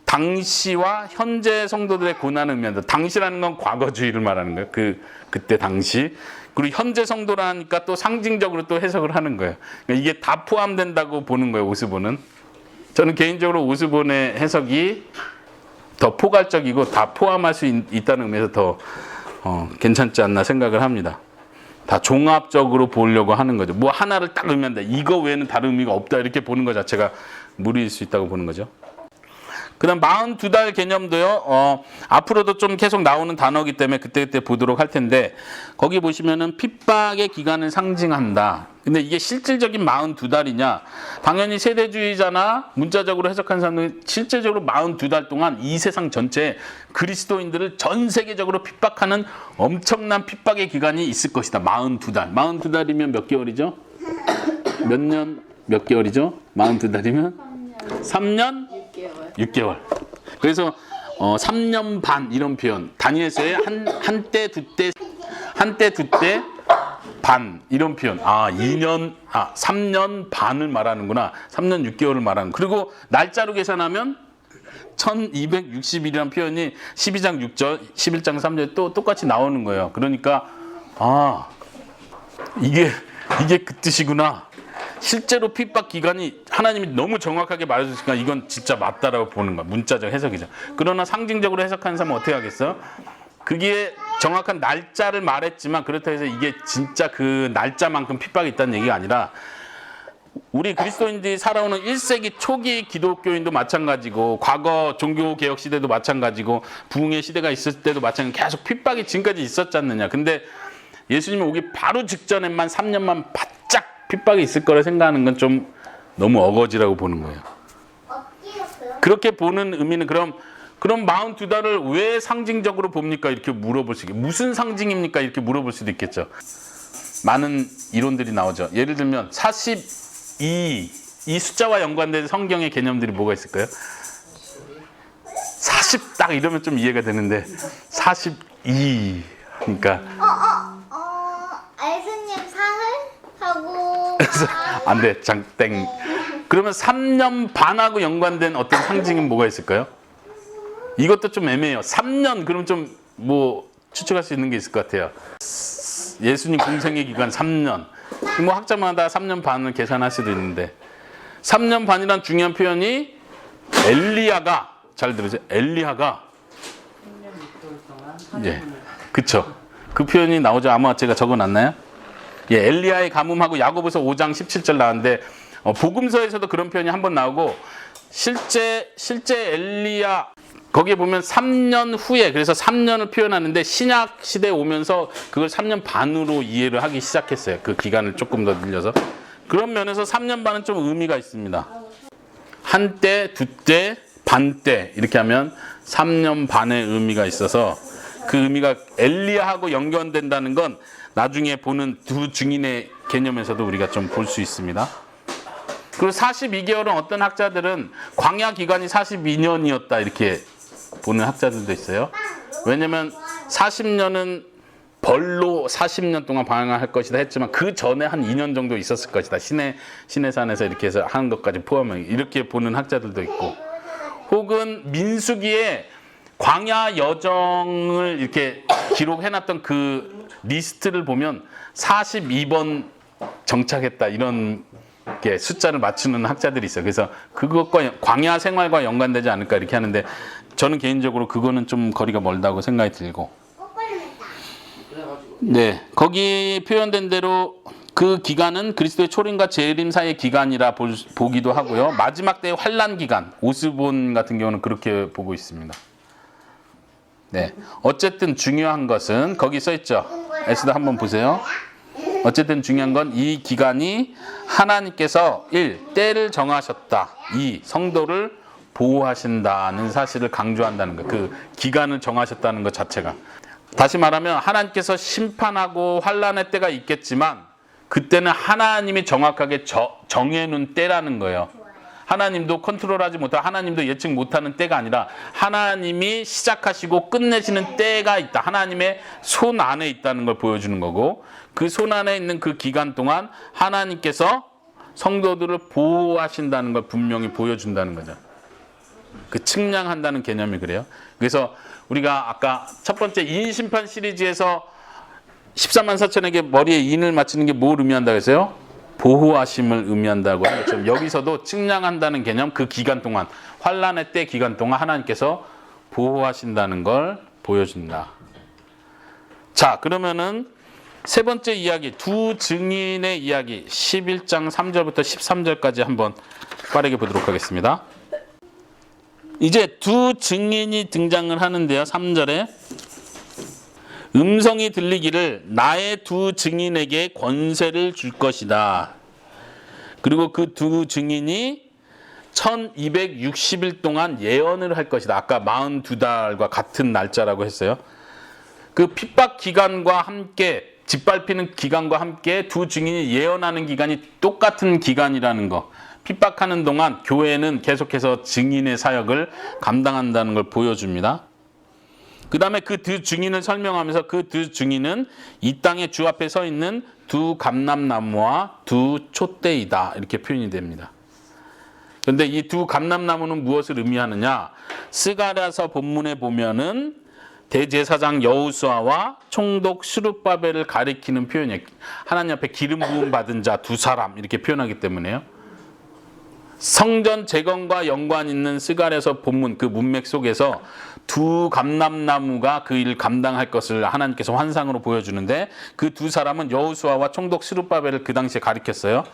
[SPEAKER 1] 당시와 현재 성도들의 고난을 의미한다. 당시라는 건 과거주의를 말하는 거예요. 그때 당시. 그리고 현재 성도라니까 또 상징적으로 또 해석을 하는 거예요. 그러니까 이게 다 포함된다고 보는 거예요, 오스본은. 저는 개인적으로 오스본의 해석이 더 포괄적이고 다 포함할 수 있다는 의미에서 더 괜찮지 않나 생각을 합니다. 다 종합적으로 보려고 하는 거죠. 뭐 하나를 딱 의미한다, 이거 외에는 다른 의미가 없다, 이렇게 보는 것 자체가 무리일 수 있다고 보는 거죠. 그 다음 42달 개념도요, 앞으로도 좀 계속 나오는 단어이기 때문에 그때그때 보도록 할 텐데, 거기 보시면은 핍박의 기간을 상징한다. 근데 이게 실질적인 42달이냐? 당연히 세대주의자나 문자적으로 해석한 사람들은 실제적으로 42달 동안 이 세상 전체에 그리스도인들을 전 세계적으로 핍박하는 엄청난 핍박의 기간이 있을 것이다. 42달. 42달이면 몇 개월이죠? 몇 년, 몇 개월이죠? 42달이면? 3년? 6개월. 그래서 3년 반 이런 표현. 다니엘서에 한때 두때 반 이런 표현. 3년 반을 말하는구나. 3년 6개월을 말하는. 그리고 날짜로 계산하면 1260일이라는 표현이 12장 6절, 11장 3절에 또 똑같이 나오는 거예요. 그러니까 이게 그 뜻이구나. 실제로 핍박 기간이 하나님이 너무 정확하게 말해주시니까 이건 진짜 맞다라고 보는 거야. 문자적 해석이죠. 그러나 상징적으로 해석하는 사람은 어떻게 하겠어? 그게 정확한 날짜를 말했지만 그렇다고 해서 이게 진짜 그 날짜만큼 핍박이 있다는 얘기가 아니라, 우리 그리스도인들이 살아오는 1세기 초기 기독교인도 마찬가지고, 과거 종교개혁 시대도 마찬가지고, 부흥의 시대가 있을 때도 마찬가지고, 계속 핍박이 지금까지 있었지 않느냐. 근데 예수님이 오기 바로 직전에만 3년만 바짝 핍박이 있을 거라 생각하는 건 좀 너무 어거지라고 보는 거예요. 그렇게 보는 의미는 그럼 42달을 왜 상징적으로 봅니까? 이렇게 물어볼 수 있겠죠. 무슨 상징입니까? 이렇게 물어볼 수도 있겠죠. 많은 이론들이 나오죠. 예를 들면 42, 이 숫자와 연관된 성경의 개념들이 뭐가 있을까요? 40 딱 이러면 좀 이해가 되는데 42 그러니까
[SPEAKER 2] 예수님 사흘하고
[SPEAKER 1] 안 돼, 장땡. 그러면 3년 반하고 연관된 어떤 상징은 뭐가 있을까요? 이것도 좀 애매해요. 3년 그럼 좀 뭐 추측할 수 있는 게 있을 것 같아요. 예수님 공생의 기간 3년. 뭐 학자마다 3년 반을 계산할 수도 있는데 3년 반이란 중요한 표현이 엘리야가 잘 들으세요. 엘리야가
[SPEAKER 3] 3년 6개월 동안
[SPEAKER 1] 예, 그쵸. 그 표현이 나오죠. 아마 제가 적어놨나요? 예, 엘리야의 가뭄하고 야고보서 5장 17절 나왔는데 복음서에서도 그런 표현이 한번 나오고 실제 엘리야 거기에 보면 3년 후에 그래서 3년을 표현하는데 신약 시대에 오면서 그걸 3년 반으로 이해를 하기 시작했어요. 그 기간을 조금 더 늘려서 그런 면에서 3년 반은 좀 의미가 있습니다. 한때, 두때, 반때 이렇게 하면 3년 반의 의미가 있어서 그 의미가 엘리야하고 연결된다는 건 나중에 보는 두 증인의 개념에서도 우리가 좀 볼 수 있습니다. 그리고 42개월은 어떤 학자들은 광야 기간이 42년이었다 이렇게 보는 학자들도 있어요. 왜냐면 40년은 벌로 40년 동안 방황할 것이다 했지만 그 전에 한 2년 정도 있었을 것이다. 시내산에서 이렇게 해서 하는 것까지 포함해 이렇게 보는 학자들도 있고 혹은 민수기에 광야 여정을 이렇게 기록해놨던 그 리스트를 보면 42번 정착했다 이런 게 숫자를 맞추는 학자들이 있어요. 그래서 그것과 광야 생활과 연관되지 않을까 이렇게 하는데 저는 개인적으로 그거는 좀 거리가 멀다고 생각이 들고 네, 거기 표현된 대로 그 기간은 그리스도의 초림과 재림 사이의 기간이라 보기도 하고요. 마지막 때의 환란 기간, 오스본 같은 경우는 그렇게 보고 있습니다. 네, 어쨌든 중요한 것은 거기 써 있죠. 에스더 한번 보세요. 어쨌든 중요한 건 이 기간이 하나님께서 1. 때를 정하셨다. 2. 성도를 보호하신다는 사실을 강조한다는 것. 그 기간을 정하셨다는 것 자체가. 다시 말하면 하나님께서 심판하고 환란의 때가 있겠지만 그때는 하나님이 정확하게 정해놓은 때라는 거예요. 하나님도 컨트롤하지 못하고 하나님도 예측 못하는 때가 아니라 하나님이 시작하시고 끝내시는 때가 있다. 하나님의 손 안에 있다는 걸 보여주는 거고 그 손 안에 있는 그 기간 동안 하나님께서 성도들을 보호하신다는 걸 분명히 보여준다는 거죠. 그 측량한다는 개념이 그래요. 그래서 우리가 아까 첫 번째 인심판 시리즈에서 14만 4천에게 머리에 인을 맞추는 게 뭘 의미한다고 했어요? 보호하심을 의미한다고 했죠. 여기서도 측량한다는 개념, 그 기간 동안 환란의 때 기간 동안 하나님께서 보호하신다는 걸 보여준다. 자, 그러면은 세 번째 이야기, 두 증인의 이야기 11장 3절부터 13절까지 한번 빠르게 보도록 하겠습니다. 이제 두 증인이 등장을 하는데요. 3절에 음성이 들리기를 나의 두 증인에게 권세를 줄 것이다. 그리고 그 두 증인이 1260일 동안 예언을 할 것이다. 아까 42달과 같은 날짜라고 했어요. 그 핍박 기간과 함께 짓밟히는 기간과 함께 두 증인이 예언하는 기간이 똑같은 기간이라는 거. 핍박하는 동안 교회는 계속해서 증인의 사역을 감당한다는 걸 보여줍니다. 그 다음에 그 두 증인을 설명하면서 그 두 증인은 이 땅에 주 앞에 서 있는 두 감람나무와 두 촛대이다. 이렇게 표현이 됩니다. 그런데 이 두 감람나무는 무엇을 의미하느냐? 스가랴서 본문에 보면은 대제사장 여호수아와 총독 스룹바벨을 가리키는 표현이에요. 하나님 앞에 기름 부음 받은 자 두 사람 이렇게 표현하기 때문에요. 성전 재건과 연관 있는 스가랴서 본문 그 문맥 속에서 두 감람나무가 그 일을 감당할 것을 하나님께서 환상으로 보여주는데 그 두 사람은 여호수아와 총독 스룹바벨을 그 당시에 가리켰어요.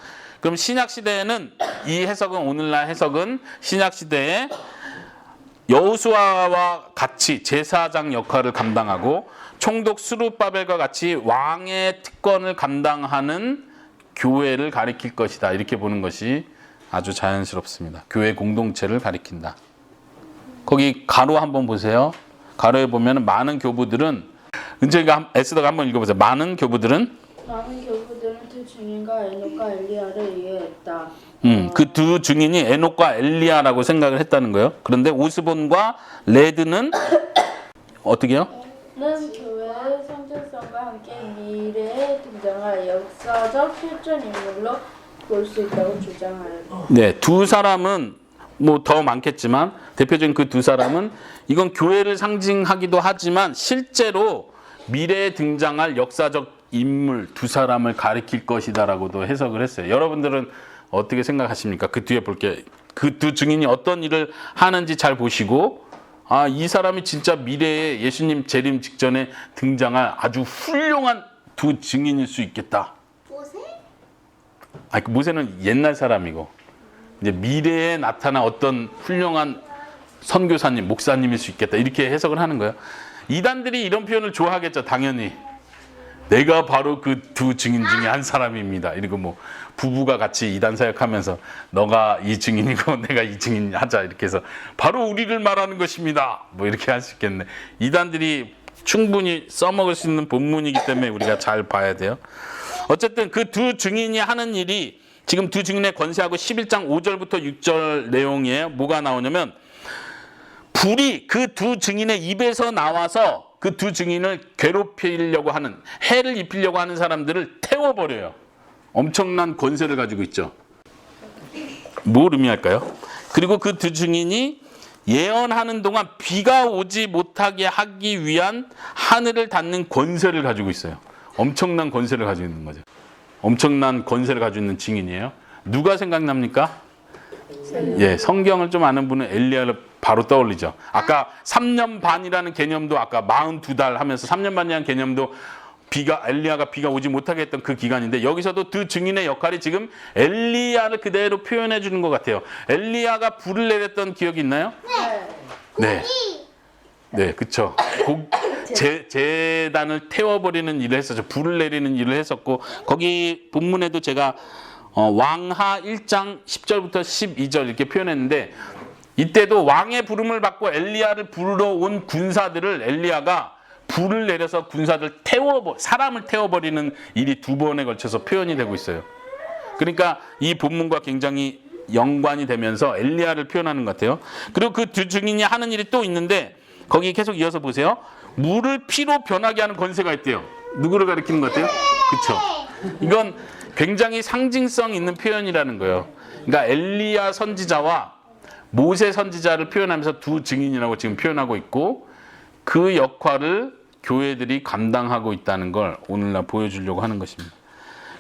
[SPEAKER 1] 그럼 신약 시대에는 이 해석은 오늘날 해석은 신약 시대에 여호수아와 같이 제사장 역할을 감당하고 총독 스룹바벨과 같이 왕의 특권을 감당하는 교회를 가리킬 것이다. 이렇게 보는 것이 아주 자연스럽습니다. 교회 공동체를 가리킨다. 거기 가로 한번 보세요. 가로에 보면 많은 교부들은 은정이가 에스더가 한번 읽어보세요. 많은 교부들은
[SPEAKER 3] 두 증인과 에녹과 엘리야를 이해했다.
[SPEAKER 1] 그 두 증인이 에녹과 엘리야라고 생각을 했다는 거예요. 그런데 오스본과 레드는 어떻게 해요?
[SPEAKER 3] 는 교회의 성장성과 함께 미래에 등장할 역사적 실존 인물로 볼 수 있다고 주장하였다.
[SPEAKER 1] 네, 두 사람은 뭐 더 많겠지만 대표적인 그 두 사람은 이건 교회를 상징하기도 하지만 실제로 미래에 등장할 역사적 인물 두 사람을 가리킬 것이다라고도 해석을 했어요. 여러분들은 어떻게 생각하십니까? 그 뒤에 볼게요. 그 두 증인이 어떤 일을 하는지 잘 보시고 아, 이 사람이 진짜 미래에 예수님 재림 직전에 등장할 아주 훌륭한 두 증인일 수 있겠다.
[SPEAKER 2] 모세?
[SPEAKER 1] 아, 그 모세는 옛날 사람이고 이제 미래에 나타난 어떤 훌륭한 선교사님, 목사님일 수 있겠다. 이렇게 해석을 하는 거예요. 이단들이 이런 표현을 좋아하겠죠. 당연히. 내가 바로 그 두 증인 중에 한 사람입니다. 이러고 뭐 부부가 같이 이단 사역하면서 너가 이 증인이고 내가 이 증인 하자 이렇게 해서 바로 우리를 말하는 것입니다. 뭐 이렇게 할 수 있겠네. 이단들이 충분히 써먹을 수 있는 본문이기 때문에 우리가 잘 봐야 돼요. 어쨌든 그 두 증인이 하는 일이 지금 두 증인의 권세하고 11장 5절부터 6절 내용이에요. 뭐가 나오냐면 불이 그 두 증인의 입에서 나와서 그 두 증인을 괴롭히려고 하는, 해를 입히려고 하는 사람들을 태워버려요. 엄청난 권세를 가지고 있죠. 뭘 의미할까요? 그리고 그 두 증인이 예언하는 동안 비가 오지 못하게 하기 위한 하늘을 닫는 권세를 가지고 있어요. 엄청난 권세를 가지고 있는 거죠. 엄청난 권세를 가지고 있는 증인이에요. 누가 생각납니까? 예, 성경을 좀 아는 분은 엘리야를 바로 떠올리죠. 아까 3년 반이라는 개념도 아까 42달 하면서 3년 반이라는 개념도 엘리야가 비가 오지 못하게 했던 그 기간인데 여기서도 두 증인의 역할이 지금 엘리야를 그대로 표현해 주는 것 같아요. 엘리야가 불을 내렸던 기억이 있나요? 네. 네, 그쵸. 제단을 태워버리는 일을 했었죠. 불을 내리는 일을 했었고 거기 본문에도 제가 왕하 1장 10절부터 12절 이렇게 표현했는데 이때도 왕의 부름을 받고 엘리야를 부르러 온 군사들을 엘리야가 불을 내려서 군사들 사람을 태워버리는 일이 두 번에 걸쳐서 표현이 되고 있어요. 그러니까 이 본문과 굉장히 연관이 되면서 엘리야를 표현하는 것 같아요. 그리고 그 두 증인이 하는 일이 또 있는데 거기 계속 이어서 보세요. 물을 피로 변하게 하는 권세가 있대요. 누구를 가리키는 것 같아요? 그렇죠. 이건 굉장히 상징성 있는 표현이라는 거예요. 그러니까 엘리야 선지자와 모세 선지자를 표현하면서 두 증인이라고 지금 표현하고 있고 그 역할을 교회들이 감당하고 있다는 걸 오늘날 보여주려고 하는 것입니다.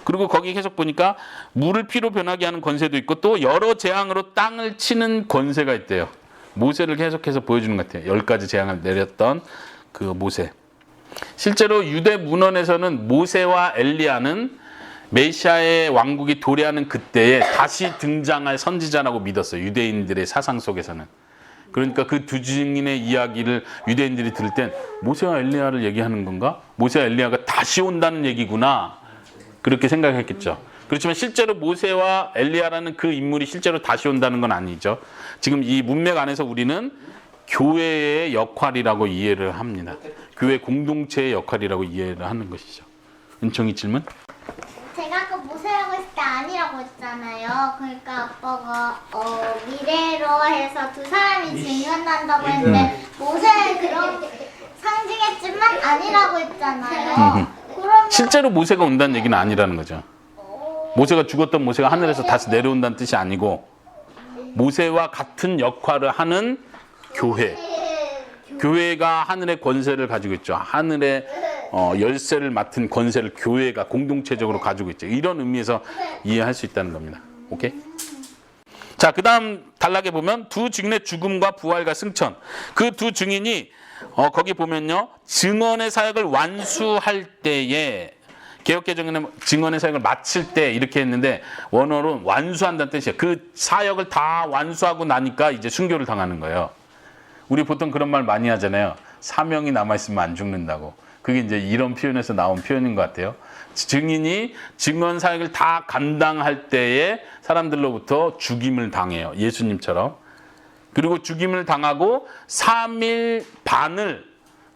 [SPEAKER 1] 그리고 거기 계속 보니까 물을 피로 변하게 하는 권세도 있고 또 여러 재앙으로 땅을 치는 권세가 있대요. 모세를 계속해서 보여주는 것 같아요. 10가지 재앙을 내렸던 그 모세. 실제로 유대 문헌에서는 모세와 엘리야는 메시아의 왕국이 도래하는 그때에 다시 등장할 선지자라고 믿었어요. 유대인들의 사상 속에서는. 그러니까 그 두 증인의 이야기를 유대인들이 들을 땐 모세와 엘리야를 얘기하는 건가? 모세와 엘리야가 다시 온다는 얘기구나. 그렇게 생각했겠죠. 그렇지만 실제로 모세와 엘리야라는 그 인물이 실제로 다시 온다는 건 아니죠. 지금 이 문맥 안에서 우리는 교회의 역할이라고 이해를 합니다. 교회 공동체의 역할이라고 이해를 하는 것이죠. 은총이 질문?
[SPEAKER 2] 제가 아까 모세라고 했을 때 아니라고 했잖아요. 그러니까 아빠가 미래로 해서 두 사람이 증언한다고 했는데 모세는 그런 상징했지만 아니라고 했잖아요. 그러면
[SPEAKER 1] 실제로 모세가 온다는 얘기는 아니라는 거죠. 모세가 죽었던 모세가 하늘에서 다시 내려온다는 뜻이 아니고 모세와 같은 역할을 하는 교회가 하늘의 권세를 가지고 있죠. 하늘의 열쇠를 맡은 권세를 교회가 공동체적으로 가지고 있죠. 이런 의미에서 이해할 수 있다는 겁니다. 오케이? 자, 그 다음 단락에 보면 두 증인의 죽음과 부활과 승천. 그 두 증인이 거기 보면요. 증언의 사역을 완수할 때에 개역개정에는 증언의 사역을 마칠 때 이렇게 했는데 원어로는 완수한다는 뜻이에요. 그 사역을 다 완수하고 나니까 이제 순교를 당하는 거예요. 우리 보통 그런 말 많이 하잖아요. 사명이 남아있으면 안 죽는다고. 그게 이제 이런 표현에서 나온 표현인 것 같아요. 증인이 증언 사역을 다 감당할 때에 사람들로부터 죽임을 당해요. 예수님처럼. 그리고 죽임을 당하고 3일 반을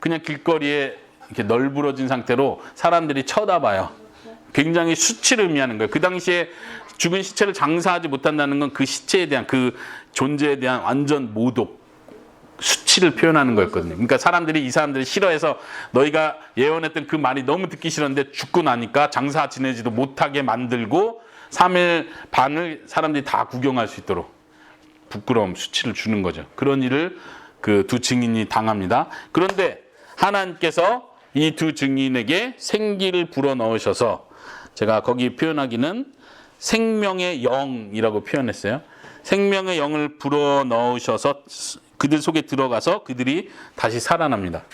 [SPEAKER 1] 그냥 길거리에 이렇게 널브러진 상태로 사람들이 쳐다봐요. 굉장히 수치를 의미하는 거예요. 그 당시에 죽은 시체를 장사하지 못한다는 건 그 시체에 대한 그 존재에 대한 완전 모독, 수치를 표현하는 거였거든요. 그러니까 이 사람들이 싫어해서 너희가 예언했던 그 말이 너무 듣기 싫었는데 죽고 나니까 장사 지내지도 못하게 만들고 3일 반을 사람들이 다 구경할 수 있도록 부끄러움, 수치를 주는 거죠. 그런 일을 그 두 증인이 당합니다. 그런데 하나님께서 이 두 증인에게 생기를 불어넣으셔서 제가 거기 표현하기는 생명의 영이라고 표현했어요. 생명의 영을 불어넣으셔서 그들 속에 들어가서 그들이 다시 살아납니다.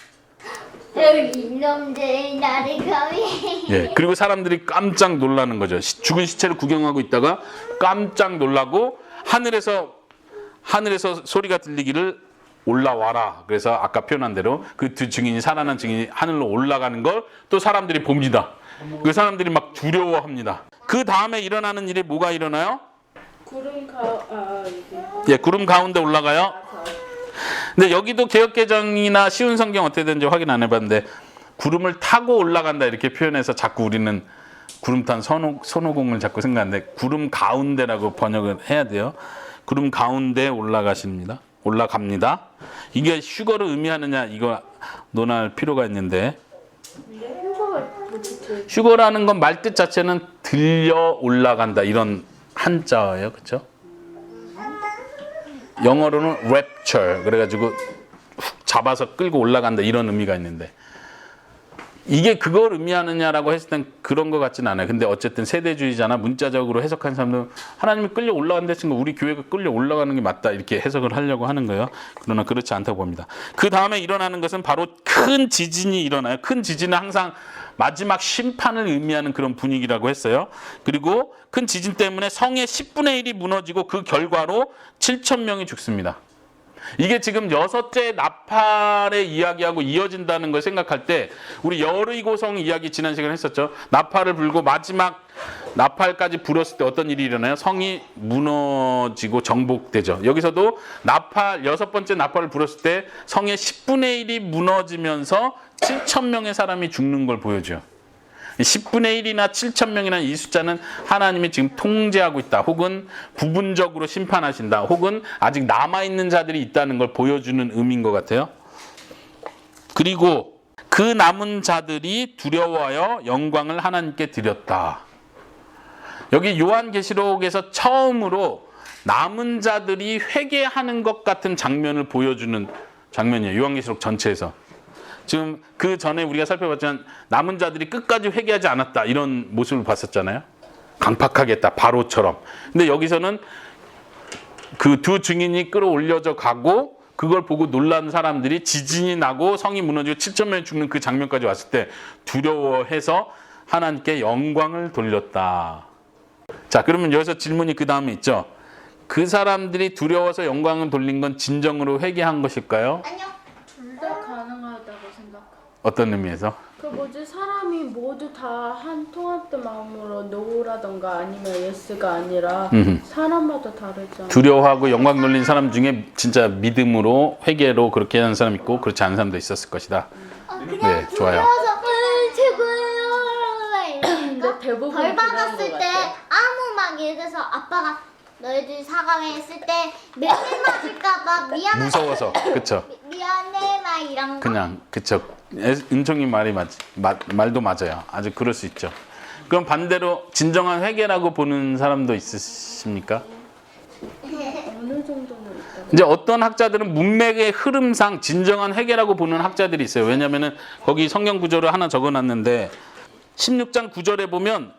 [SPEAKER 2] 이놈들 나를 감히.
[SPEAKER 1] 예, 그리고 사람들이 깜짝 놀라는 거죠. 죽은 시체를 구경하고 있다가 깜짝 놀라고 하늘에서 소리가 들리기를 올라와라. 그래서 아까 표현한 대로 그 두 증인이 살아난 증인이 하늘로 올라가는 걸 또 사람들이 봅니다. 그 사람들이 막 두려워합니다. 그 다음에 일어나는 일이 뭐가 일어나요? 예, 구름 가운데 올라가요. 근데 여기도 개역개정이나 쉬운 성경 어떻게 되는지 확인 안 해봤는데 구름을 타고 올라간다 이렇게 표현해서 자꾸 우리는 구름 탄 손오공을 자꾸 생각하는데 구름 가운데라고 번역을 해야 돼요. 구름 가운데 올라갑니다. 이게 휴거를 의미하느냐 이거 논할 필요가 있는데 휴거라는 건 말 뜻 자체는 들려 올라간다 이런 한자예요. 그렇죠? 영어로는 rapture 그래가지고 훅 잡아서 끌고 올라간다 이런 의미가 있는데 이게 그걸 의미하느냐라고 했을 땐 그런 것 같지는 않아요. 근데 어쨌든 세대주의자나 문자적으로 해석한 사람들은 하나님이 끌려 올라간다 친구 우리 교회가 끌려 올라가는 게 맞다 이렇게 해석을 하려고 하는 거예요. 그러나 그렇지 않다고 봅니다. 그 다음에 일어나는 것은 바로 큰 지진이 일어나요. 큰 지진은 항상 마지막 심판을 의미하는 그런 분위기라고 했어요. 그리고 큰 지진 때문에 성의 10분의 1이 무너지고 그 결과로 7,000명이 죽습니다. 이게 지금 6째 나팔의 이야기하고 이어진다는 걸 생각할 때 우리 여리고성 이야기 지난 시간에 했었죠. 나팔을 불고 마지막 나팔까지 불었을 때 어떤 일이 일어나요? 성이 무너지고 정복되죠. 여기서도 나팔 6번째 나팔을 불었을 때 성의 10분의 1이 무너지면서 7,000명의 사람이 죽는 걸 보여줘요. 10분의 1이나 7,000명이라는 이 숫자는 하나님이 지금 통제하고 있다. 혹은 부분적으로 심판하신다. 혹은 아직 남아있는 자들이 있다는 걸 보여주는 의미인 것 같아요. 그리고 그 남은 자들이 두려워하여 영광을 하나님께 드렸다. 여기 요한계시록에서 처음으로 남은 자들이 회개하는 것 같은 장면을 보여주는 장면이에요. 요한계시록 전체에서. 지금 그 전에 우리가 살펴봤지만 남은 자들이 끝까지 회개하지 않았다 이런 모습을 봤었잖아요. 강팍하게 했다 바로처럼. 근데 여기서는 그 두 증인이 끌어올려져 가고 그걸 보고 놀란 사람들이 지진이 나고 성이 무너지고 7,000명이 죽는 그 장면까지 왔을 때 두려워해서 하나님께 영광을 돌렸다. 자, 그러면 여기서 질문이 그 다음에 있죠. 그 사람들이 두려워서 영광을 돌린 건 진정으로 회개한 것일까요?
[SPEAKER 2] 아니요.
[SPEAKER 3] 둘 다 가능하다고 생각해.
[SPEAKER 1] 어떤 의미에서?
[SPEAKER 3] 그 뭐지 사람이 모두 다 한 통합된 마음으로 노라던가 아니면 예스가 아니라 사람마다 다르잖아.
[SPEAKER 1] 두려워하고 영광 돌린 사람 중에 진짜 믿음으로 회개로 그렇게 하는 사람 있고 그렇지 않은 사람도 있었을 것이다.
[SPEAKER 2] 그냥
[SPEAKER 1] 네, 좋아요.
[SPEAKER 2] 최고예요.
[SPEAKER 3] 근데 대부분
[SPEAKER 2] 벌
[SPEAKER 3] 그런
[SPEAKER 2] 받았을
[SPEAKER 3] 것
[SPEAKER 2] 때
[SPEAKER 3] 같아.
[SPEAKER 2] 아무 막 예를 들어서 아빠가 너희들 사과회 했을 때 맨날 맞을까봐 미안해.
[SPEAKER 1] 무서워서 그쵸?
[SPEAKER 2] 미안해 막 이런 거.
[SPEAKER 1] 그냥 그쵸? 은총이 말도 맞아요. 아주 그럴 수 있죠. 그럼 반대로 진정한 회개라고 보는 사람도 있으십니까?
[SPEAKER 3] 어느 정도는 있다.
[SPEAKER 1] 이제 어떤 학자들은 문맥의 흐름상 진정한 회개라고 보는 학자들이 있어요. 왜냐하면은 거기 성경 구절을 하나 적어놨는데 16장 9절에 보면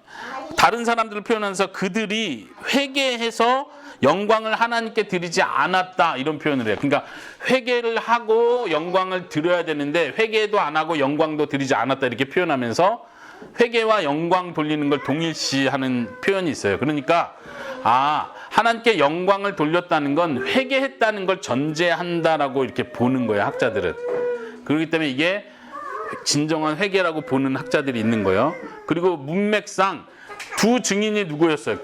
[SPEAKER 1] 다른 사람들을 표현하면서 그들이 회개해서 영광을 하나님께 드리지 않았다 이런 표현을 해요. 그러니까 회개를 하고 영광을 드려야 되는데 회개도 안 하고 영광도 드리지 않았다 이렇게 표현하면서 회개와 영광 돌리는 걸 동일시하는 표현이 있어요. 그러니까 하나님께 영광을 돌렸다는 건 회개했다는 걸 전제한다라고 이렇게 보는 거예요. 학자들은. 그렇기 때문에 이게 진정한 회개라고 보는 학자들이 있는 거예요. 그리고 문맥상 두 증인이 누구였어요?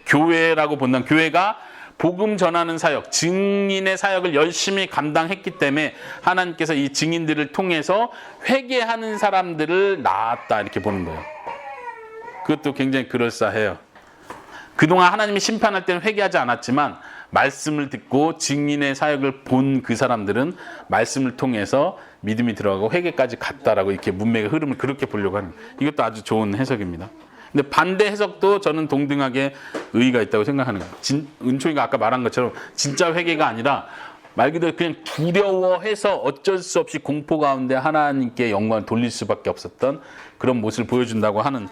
[SPEAKER 1] 교회라고 본다면 교회가 복음 전하는 사역, 증인의 사역을 열심히 감당했기 때문에 하나님께서 이 증인들을 통해서 회개하는 사람들을 낳았다 이렇게 보는 거예요. 그것도 굉장히 그럴싸해요. 그동안 하나님이 심판할 때는 회개하지 않았지만 말씀을 듣고 증인의 사역을 본 그 사람들은 말씀을 통해서 믿음이 들어가고 회개까지 갔다라고 이렇게 문맥의 흐름을 그렇게 보려고 하는 이것도 아주 좋은 해석입니다. 근데 반대 해석도 저는 동등하게 의의가 있다고 생각하는 거예요. 은총이가 아까 말한 것처럼 진짜 회개가 아니라 말 그대로 그냥 두려워해서 어쩔 수 없이 공포 가운데 하나님께 영광을 돌릴 수밖에 없었던 그런 모습을 보여준다고 하는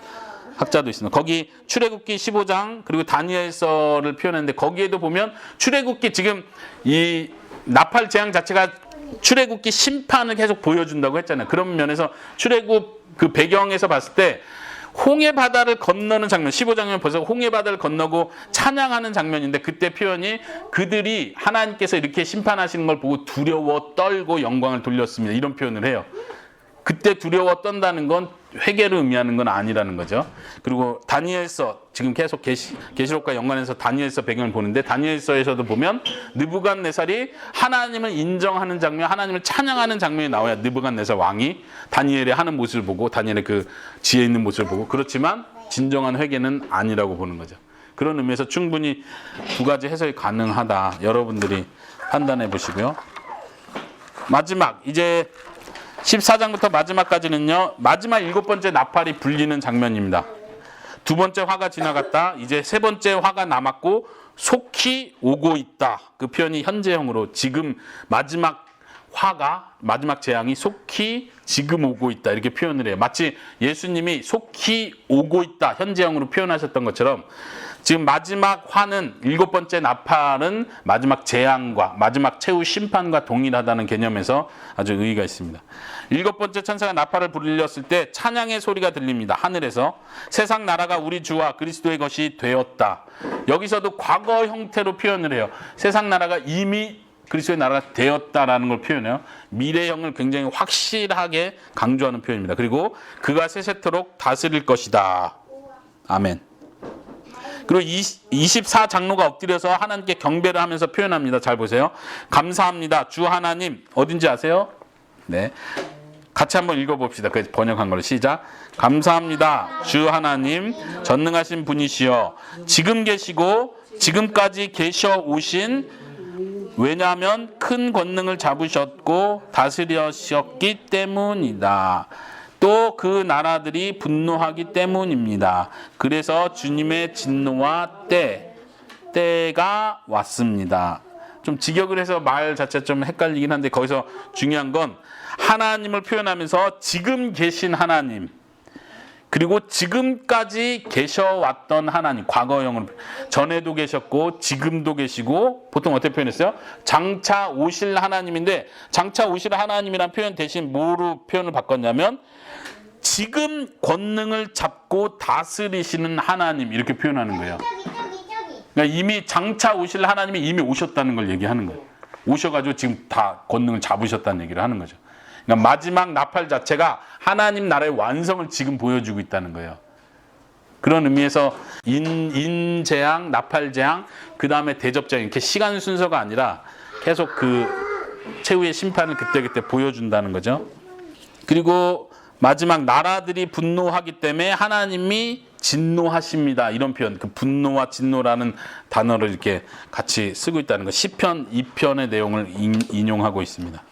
[SPEAKER 1] 학자도 있습니다. 거기 출애굽기 15장 그리고 다니엘서를 표현했는데 거기에도 보면 출애굽기 지금 이 나팔 재앙 자체가 출애굽기 심판을 계속 보여준다고 했잖아요. 그런 면에서 출애굽 그 배경에서 봤을 때 홍해 바다를 건너는 장면, 15장면 벌써 홍해 바다를 건너고 찬양하는 장면인데 그때 표현이 그들이 하나님께서 이렇게 심판하시는 걸 보고 두려워 떨고 영광을 돌렸습니다. 이런 표현을 해요. 그때 두려워 떤다는 건 회개를 의미하는 건 아니라는 거죠. 그리고 다니엘서 지금 계속 계시록과 연관해서 다니엘서 배경을 보는데 다니엘서에서도 보면 느부갓네살이 하나님을 인정하는 장면, 하나님을 찬양하는 장면이 나와야 느부갓네살 왕이 다니엘의 하는 모습을 보고 다니엘의 그 지혜 있는 모습을 보고 그렇지만 진정한 회개는 아니라고 보는 거죠. 그런 의미에서 충분히 두 가지 해석이 가능하다. 여러분들이 판단해 보시고요. 마지막 이제 14장부터 마지막까지는요. 마지막 7번째 나팔이 불리는 장면입니다. 두 번째 화가 지나갔다. 이제 세 번째 화가 남았고 속히 오고 있다. 그 표현이 현재형으로 지금 마지막 화가 마지막 재앙이 속히 지금 오고 있다. 이렇게 표현을 해요. 마치 예수님이 속히 오고 있다. 현재형으로 표현하셨던 것처럼 지금 마지막 화는 7번째 나팔은 마지막 재앙과 마지막 최후 심판과 동일하다는 개념에서 아주 의의가 있습니다. 7번째 천사가 나팔을 불렸을 때 찬양의 소리가 들립니다. 하늘에서 세상 나라가 우리 주와 그리스도의 것이 되었다. 여기서도 과거 형태로 표현을 해요. 세상 나라가 이미 그리스도의 나라가 되었다라는 걸 표현해요. 미래형을 굉장히 확실하게 강조하는 표현입니다. 그리고 그가 세세토록 다스릴 것이다. 아멘. 그리고 24장로가 엎드려서 하나님께 경배를 하면서 표현합니다. 잘 보세요. 감사합니다. 주 하나님. 어딘지 아세요? 네. 같이 한번 읽어봅시다. 그 번역한 걸로 시작. 감사합니다. 주 하나님 전능하신 분이시여 지금 계시고 지금까지 계셔 오신 왜냐하면 큰 권능을 잡으셨고 다스리셨기 때문이다. 또 그 나라들이 분노하기 때문입니다. 그래서 주님의 진노와 때가 왔습니다. 좀 직역을 해서 말 자체가 좀 헷갈리긴 한데 거기서 중요한 건 하나님을 표현하면서 지금 계신 하나님 그리고 지금까지 계셔왔던 하나님 과거형으로 전에도 계셨고 지금도 계시고 보통 어떻게 표현했어요? 장차 오실 하나님인데 장차 오실 하나님이란 표현 대신 뭐로 표현을 바꿨냐면 지금 권능을 잡고 다스리시는 하나님 이렇게 표현하는 거예요. 그러니까 이미 장차 오실 하나님이 이미 오셨다는 걸 얘기하는 거예요. 오셔가지고 지금 다 권능을 잡으셨다는 얘기를 하는 거죠. 그러니까 마지막 나팔 자체가 하나님 나라의 완성을 지금 보여주고 있다는 거예요. 그런 의미에서 인재앙, 나팔재앙, 그 다음에 대접재앙 이렇게 시간 순서가 아니라 계속 그 최후의 심판을 그때그때 보여준다는 거죠. 그리고 마지막 나라들이 분노하기 때문에 하나님이 진노하십니다. 이런 표현, 그 분노와 진노라는 단어를 이렇게 같이 쓰고 있다는 거. 시편 2편의 내용을 인용하고 있습니다.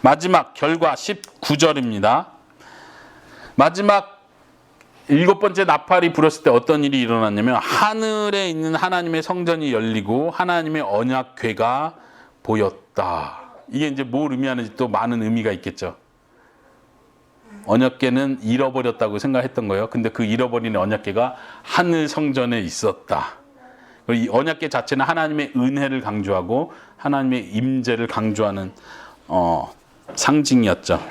[SPEAKER 1] 마지막 결과 19절입니다. 마지막 7번째 나팔이 불었을 때 어떤 일이 일어났냐면 하늘에 있는 하나님의 성전이 열리고 하나님의 언약궤가 보였다. 이게 이제 뭘 의미하는지 또 많은 의미가 있겠죠. 언약궤는 잃어버렸다고 생각했던 거예요. 근데 그 잃어버린 언약궤가 하늘 성전에 있었다. 이 언약궤 자체는 하나님의 은혜를 강조하고 하나님의 임재를 강조하는 상징이었죠.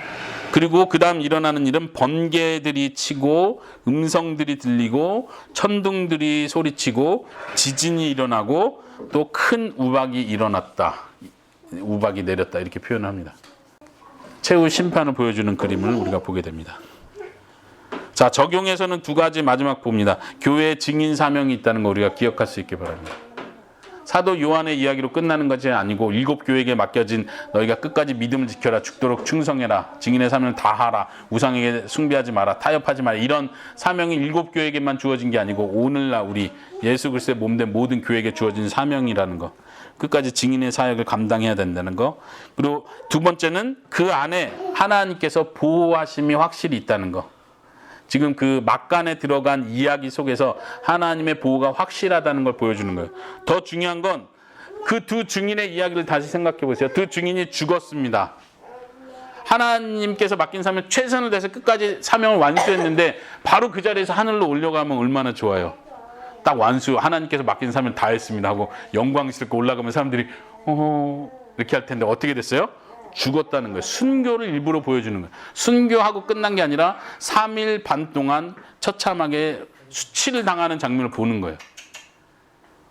[SPEAKER 1] 그리고 그 다음 일어나는 일은 번개들이 치고 음성들이 들리고 천둥들이 소리치고 지진이 일어나고 또 큰 우박이 일어났다. 우박이 내렸다 이렇게 표현을 합니다. 최후 심판을 보여주는 그림을 우리가 보게 됩니다. 자, 적용에서는 두 가지 마지막 봅니다. 교회에 증인 사명이 있다는 거 우리가 기억할 수 있기 바랍니다. 사도 요한의 이야기로 끝나는 것이 아니고 7교회에게 맡겨진 너희가 끝까지 믿음을 지켜라 죽도록 충성해라 증인의 사명을 다하라 우상에게 숭배하지 마라 타협하지 마라 이런 사명이 7교회에게만 주어진 게 아니고 오늘날 우리 예수 그리스도의 몸된 모든 교회에게 주어진 사명이라는 거 끝까지 증인의 사역을 감당해야 된다는 거 그리고 두 번째는 그 안에 하나님께서 보호하심이 확실히 있다는 거 지금 그 막간에 들어간 이야기 속에서 하나님의 보호가 확실하다는 걸 보여주는 거예요. 더 중요한 건 그 두 증인의 이야기를 다시 생각해 보세요. 두 증인이 죽었습니다. 하나님께서 맡긴 사명 최선을 다해서 끝까지 사명을 완수했는데 바로 그 자리에서 하늘로 올려가면 얼마나 좋아요. 딱 완수, 하나님께서 맡긴 사명 다 했습니다 하고 영광스럽게 올라가면 사람들이 이렇게 할 텐데 어떻게 됐어요? 죽었다는 거예요. 순교를 일부러 보여주는 거예요. 순교하고 끝난 게 아니라 3일 반 동안 처참하게 수치를 당하는 장면을 보는 거예요.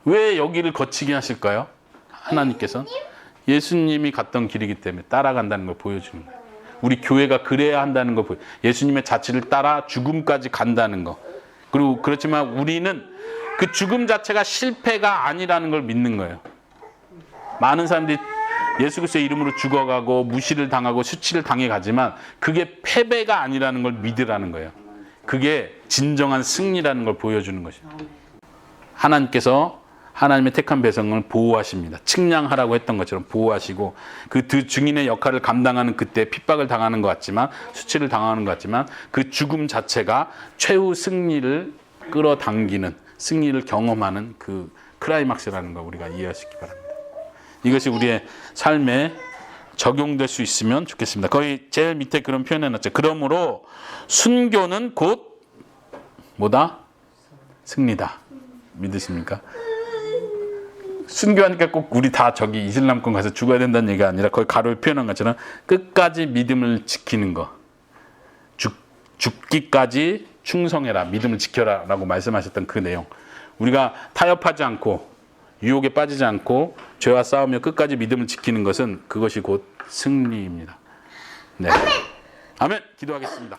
[SPEAKER 1] 왜 여기를 거치게 하실까요? 하나님께서 예수님이 갔던 길이기 때문에 따라간다는 걸 보여주는 거예요. 우리 교회가 그래야 한다는 걸 예수님의 자취를 따라 죽음까지 간다는 거. 그리고 그렇지만 우리는 그 죽음 자체가 실패가 아니라는 걸 믿는 거예요. 많은 사람들이 예수 그리스도의 이름으로 죽어가고 무시를 당하고 수치를 당해가지만 그게 패배가 아니라는 걸 믿으라는 거예요. 그게 진정한 승리라는 걸 보여주는 것이에요. 하나님께서 하나님의 택한 백성을 보호하십니다. 측량하라고 했던 것처럼 보호하시고 그 두 증인의 역할을 감당하는 그때 핍박을 당하는 것 같지만 수치를 당하는 것 같지만 그 죽음 자체가 최후 승리를 끌어당기는 승리를 경험하는 그 클라이막스라는 걸 우리가 이해하시기 바랍니다. 이것이 우리의 삶에 적용될 수 있으면 좋겠습니다. 거의 제일 밑에 그런 표현해놨죠. 그러므로 순교는 곧 뭐다? 승리다. 믿으십니까? 순교하니까 꼭 우리 다 저기 이슬람권 가서 죽어야 된다는 얘기가 아니라 거기 가로에 표현한 것처럼 끝까지 믿음을 지키는 거. 죽기까지 충성해라. 믿음을 지켜라. 라고 말씀하셨던 그 내용. 우리가 타협하지 않고 유혹에 빠지지 않고 죄와 싸우며 끝까지 믿음을 지키는 것은 그것이 곧 승리입니다. 네. 아멘. 기도하겠습니다.